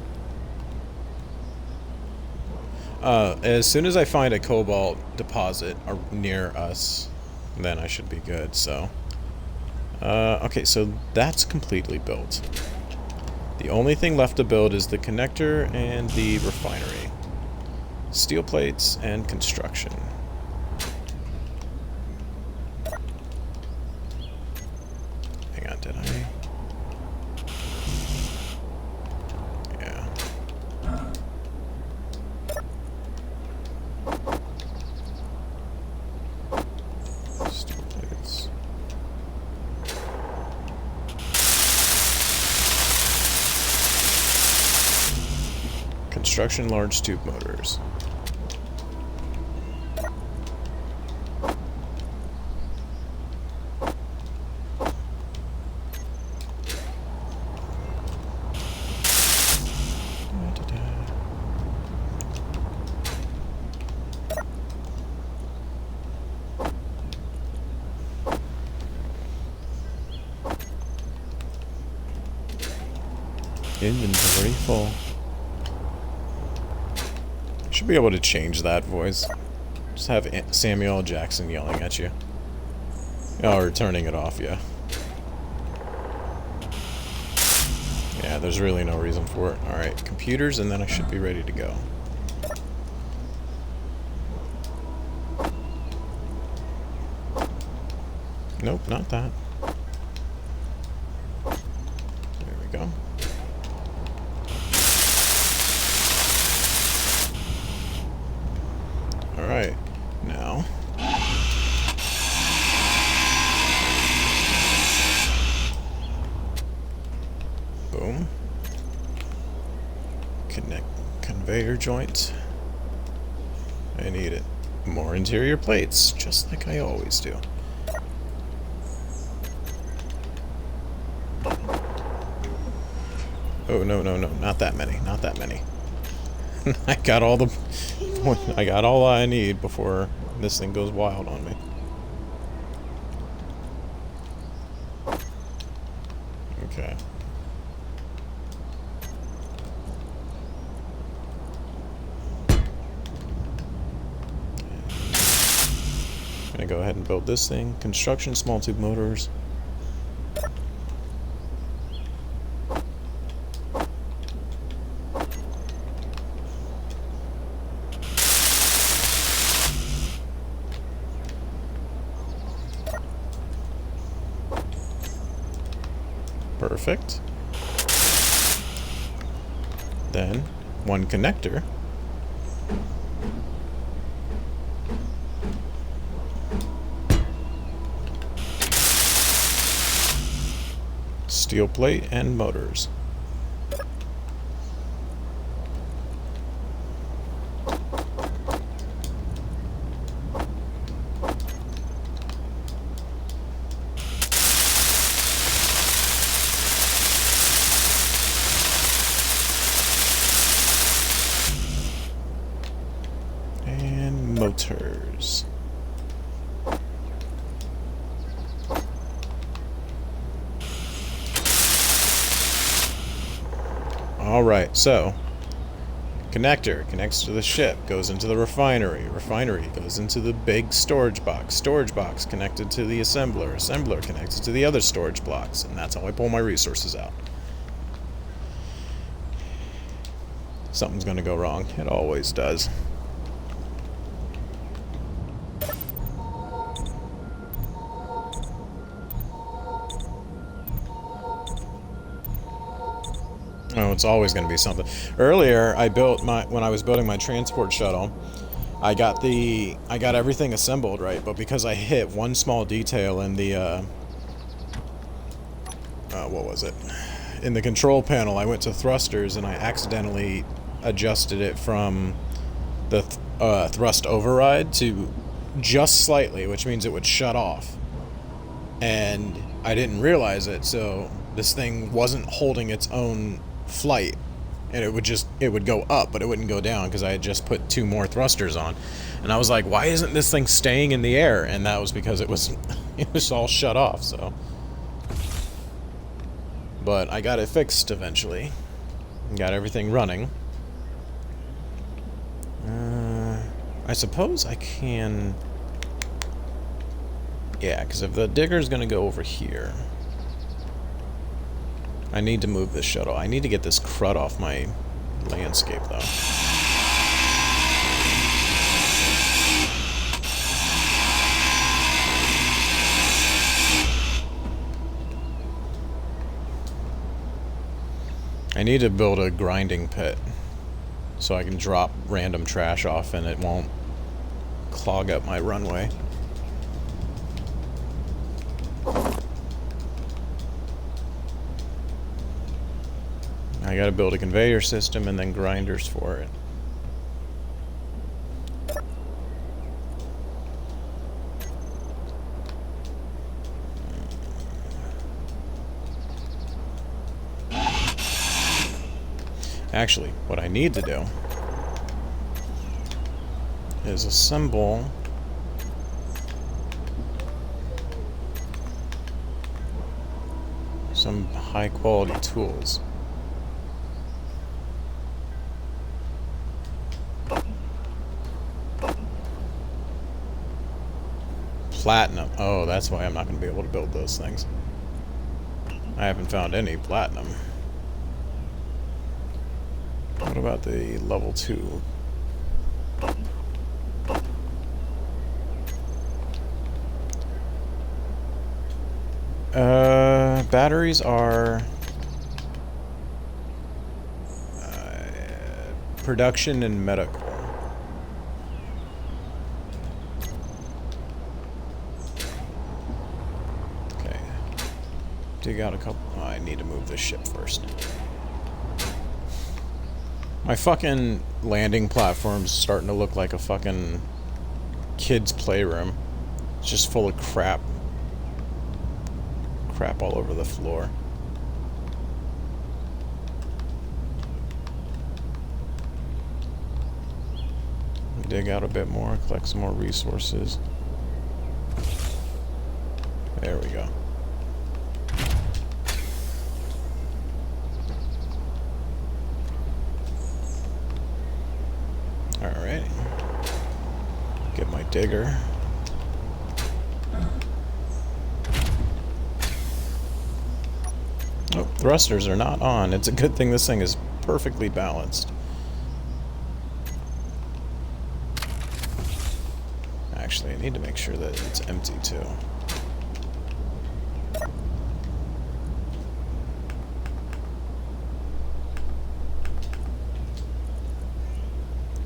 as soon as I find a cobalt deposit near us, then I should be good, so... okay, so that's completely built. The only thing left to build is the connector and the refinery. Steel plates and construction. Hang on, did I? Yeah. Steel plates. Construction large tube motors. Inventory full. Should be able to change that voice. Just have Samuel L. Jackson yelling at you. Oh, or turning it off, yeah. Yeah, there's really no reason for it. Alright, computers, and then I should be ready to go. Nope, not that. There we go. Alright, now... Boom. Connect conveyor joint. I need it. More interior plates, just like I always do. Oh, no, no, no, not that many, not that many. I got all I need before this thing goes wild on me. Okay. I'm gonna go ahead and build this thing. Construction small tube motors. Perfect. Then one connector. Steel plate and motors. And motors. Alright, so connector connects to the ship, goes into the refinery. Refinery goes into the big storage box. Storage box connected to the assembler. Assembler connected to the other storage blocks. And that's how I pull my resources out. Something's gonna go wrong. It always does. Oh, it's always going to be something. Earlier, when I was building my transport shuttle, I got everything assembled right, but because I hit one small detail in the what was it? In the control panel, I went to thrusters and I accidentally adjusted it from the thrust override to just slightly, which means it would shut off. And I didn't realize it, so this thing wasn't holding its own flight, and it would go up, but it wouldn't go down because I had just put 2 more thrusters on. And I was like, why isn't this thing staying in the air? And that was because it was all shut off. So, but I got it fixed eventually. Got everything running. I suppose I can. Yeah, because if the digger's gonna go over here, I need to move this shuttle. I need to get this crud off my landscape, though. I need to build a grinding pit so I can drop random trash off and it won't clog up my runway. I gotta build a conveyor system and then grinders for it. Actually, what I need to do is assemble some high quality tools. Platinum. Oh, that's why I'm not going to be able to build those things. I haven't found any platinum. What about the level 2? Batteries are production and medical. Okay. Dig out a couple. Oh, I need to move this ship first. My fucking landing platform's starting to look like a fucking kid's playroom. It's just full of crap. Crap all over the floor. Dig out a bit more, collect some more resources. There we go. digger. Oh, thrusters are not on. It's a good thing this thing is perfectly balanced. Actually, I need to make sure that it's empty too.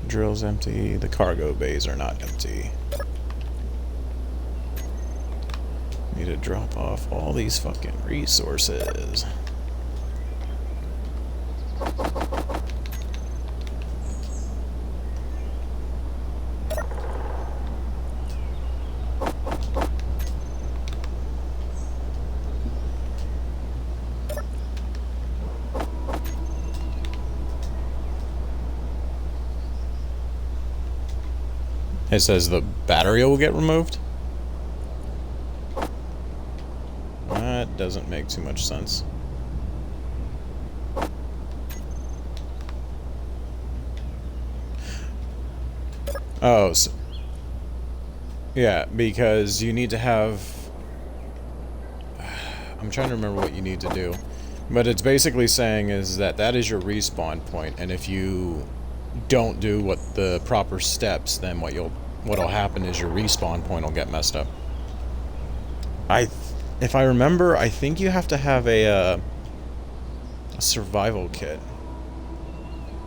Drill's empty. The cargo bays are not empty. Need to drop off all these fucking resources. It says the battery will get removed? That doesn't make too much sense. Oh, so, yeah, because you need to have... I'm trying to remember what you need to do. But it's basically saying is that that is your respawn point, and if you don't do what the proper steps, then what'll happen is your respawn point will get messed up. If I remember, I think you have to have a survival kit.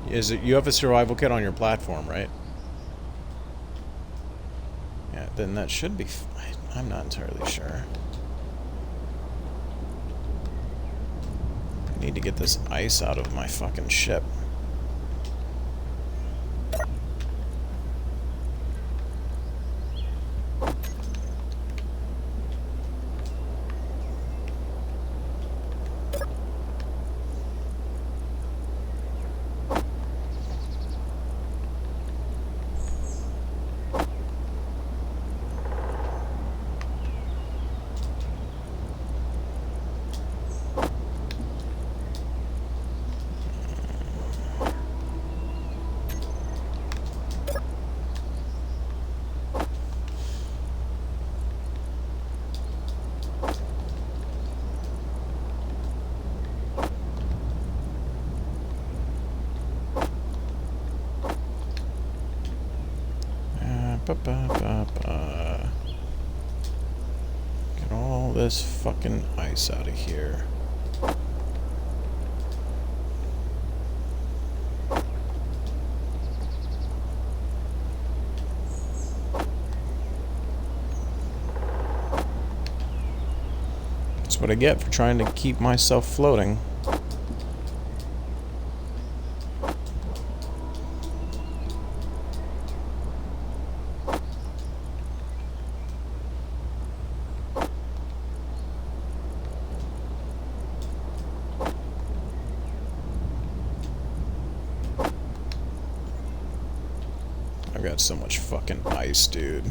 You have a survival kit on your platform, right? Yeah, then that should be fine. I'm not entirely sure. I need to get this ice out of my fucking ship. Get all this fucking ice out of here. That's what I get for trying to keep myself floating. I've got so much fucking ice, dude.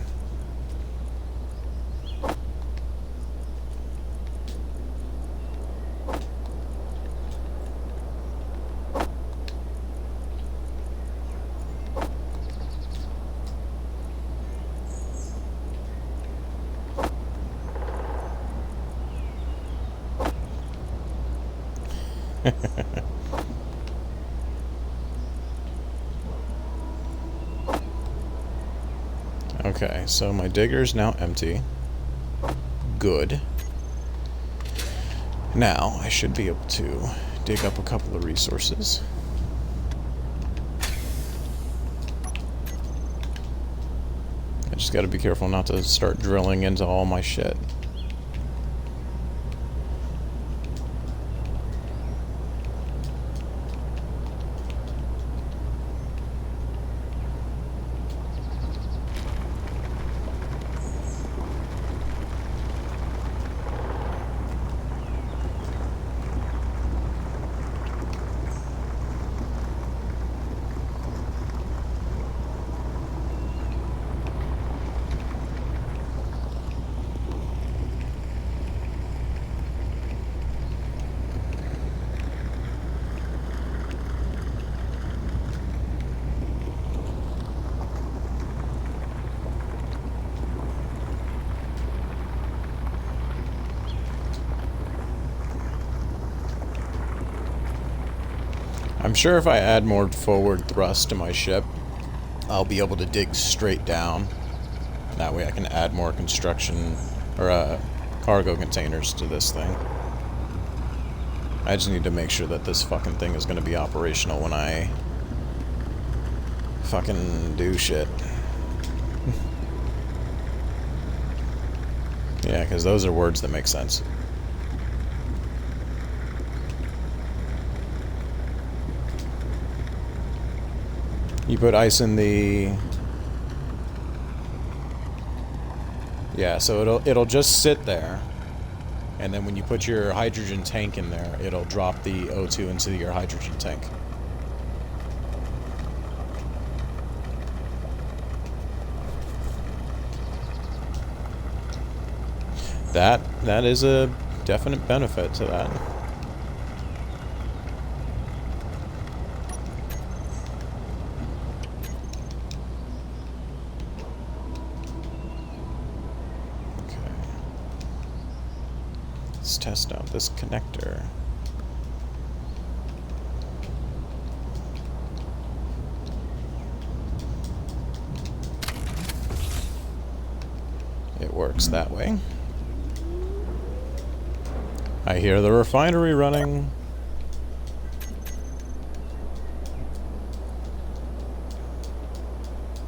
Okay, so my digger's now empty. Good. Now, I should be able to dig up a couple of resources. I just gotta be careful not to start drilling into all my shit. I'm sure if I add more forward thrust to my ship, I'll be able to dig straight down. That way I can add more construction, or cargo containers to this thing. I just need to make sure that this fucking thing is going to be operational when I fucking do shit. Yeah, because those are words that make sense. You put ice in the... Yeah, so it'll just sit there. And then when you put your hydrogen tank in there, it'll drop the O2 into your hydrogen tank. That is a definite benefit to that. Okay. Let's test out this connector. It works that way. I hear the refinery running.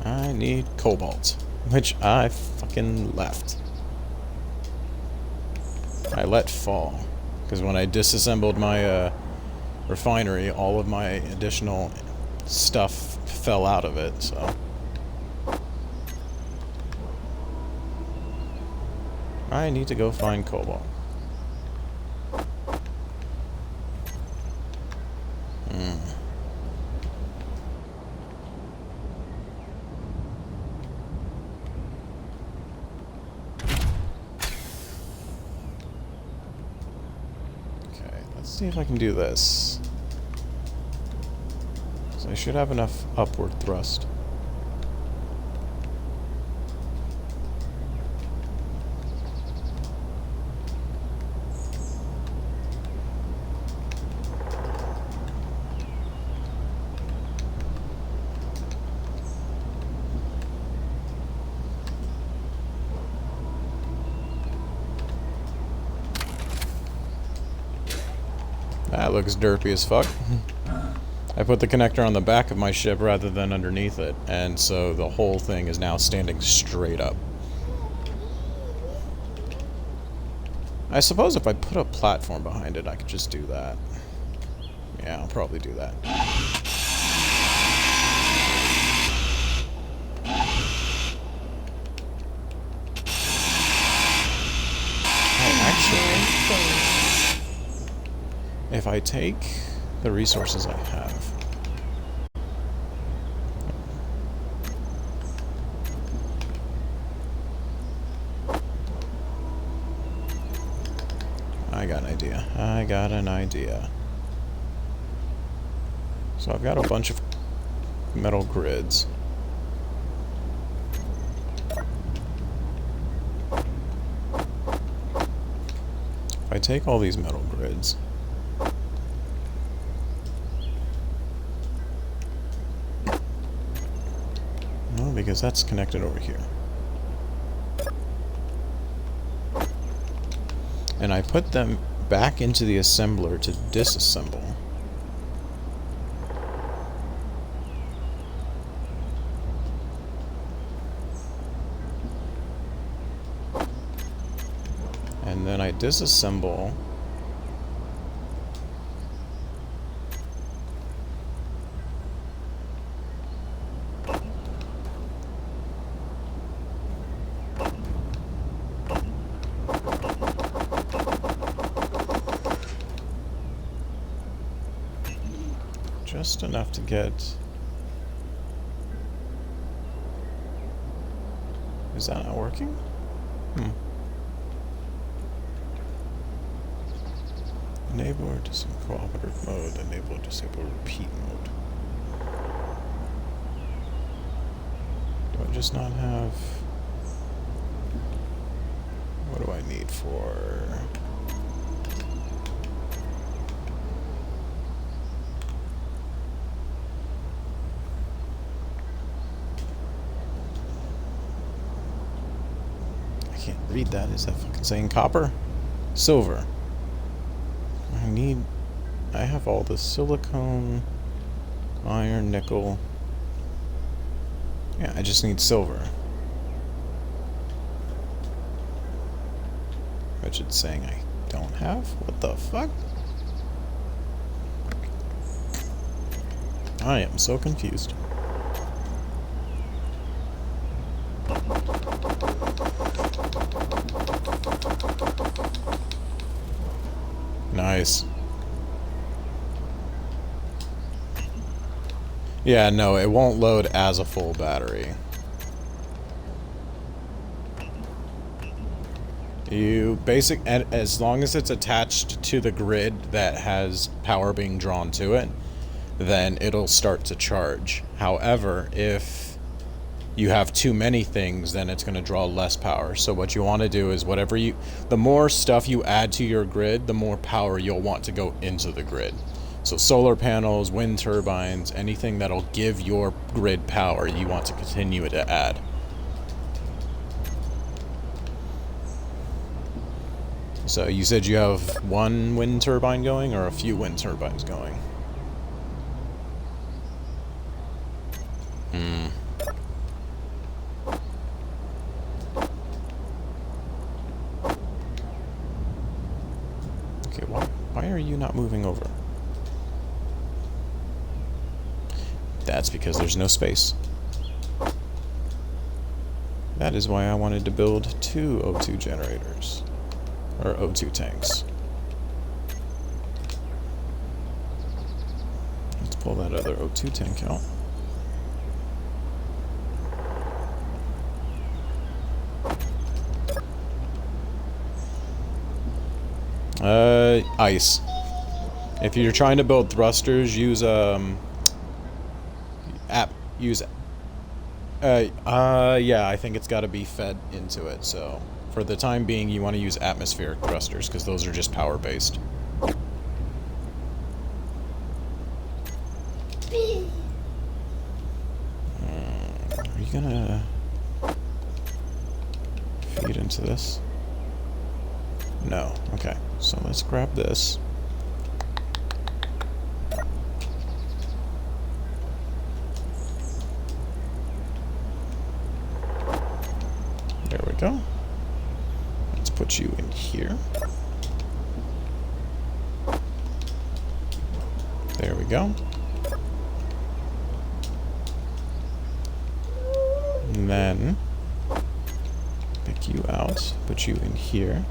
I need cobalt, which I fucking left. I let fall, because when I disassembled my refinery, all of my additional stuff fell out of it, so. I need to go find cobalt. Let's see if I can do this. So I should have enough upward thrust. That looks derpy as fuck. I put the connector on the back of my ship rather than underneath it, and so the whole thing is now standing straight up. I suppose if I put a platform behind it, I could just do that. Yeah, I'll probably do that. Actually, if I take the resources I have, I got an idea. I got an idea. So I've got a bunch of metal grids. If I take all these metal grids, no, because that's connected over here. And I put them back into the assembler to disassemble. And then I disassemble just enough to get... Is that not working? Enable or disable cooperative mode, enable or disable repeat mode. Do I just not have... What do I need for... read that. Is that fucking saying copper? Silver. I have all the silicone, iron, nickel. Yeah, I just need silver. Which it's saying I don't have? What the fuck? I am so confused. Nice. Yeah, no, it won't load as a full battery. As long as it's attached to the grid that has power being drawn to it, then it'll start to charge. However, if you have too many things, then it's going to draw less power. So what you want to do is the more stuff you add to your grid, the more power you'll want to go into the grid. So solar panels, wind turbines, anything that'll give your grid power, you want to continue to add. So you said you have one wind turbine going or a few wind turbines going? Okay, why are you not moving over? That's because there's no space. That is why I wanted to build 2 O2 generators. Or O2 tanks. Let's pull that other O2 tank out. Ice. If you're trying to build thrusters, use yeah, I think it's got to be fed into it, so for the time being you want to use atmospheric thrusters because those are just power based. Are you gonna feed into this? No. Okay, so let's grab this. There we go. Let's put you in here. There we go. And then pick you out, put you in here.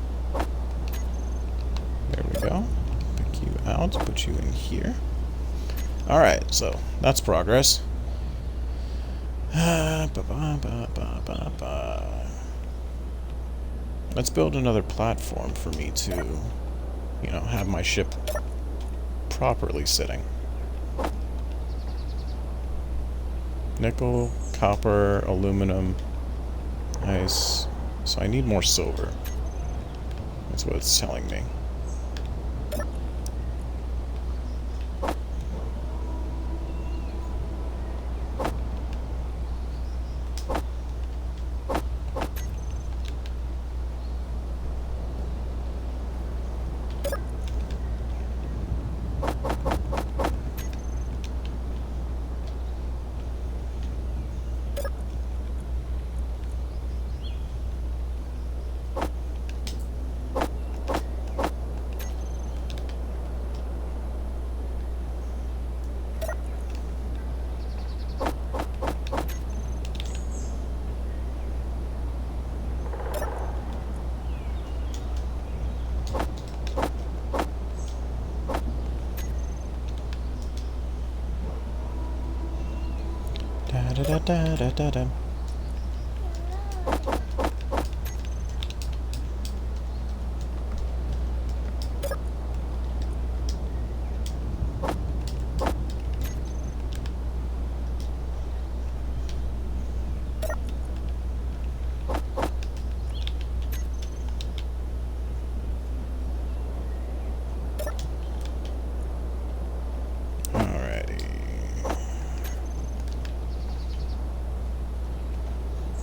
There we go. Pick you out, put you in here. Alright, so that's progress. Let's build another platform for me to, you know, have my ship properly sitting. Nickel, copper, aluminum, nice. So I need more silver. That's what it's telling me. Da da da da da.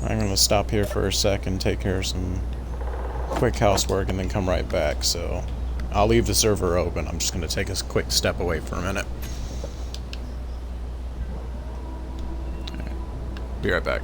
I'm gonna stop here for a sec and take care of some quick housework and then come right back, so I'll leave the server open. I'm just going to take a quick step away for a minute. Be right back.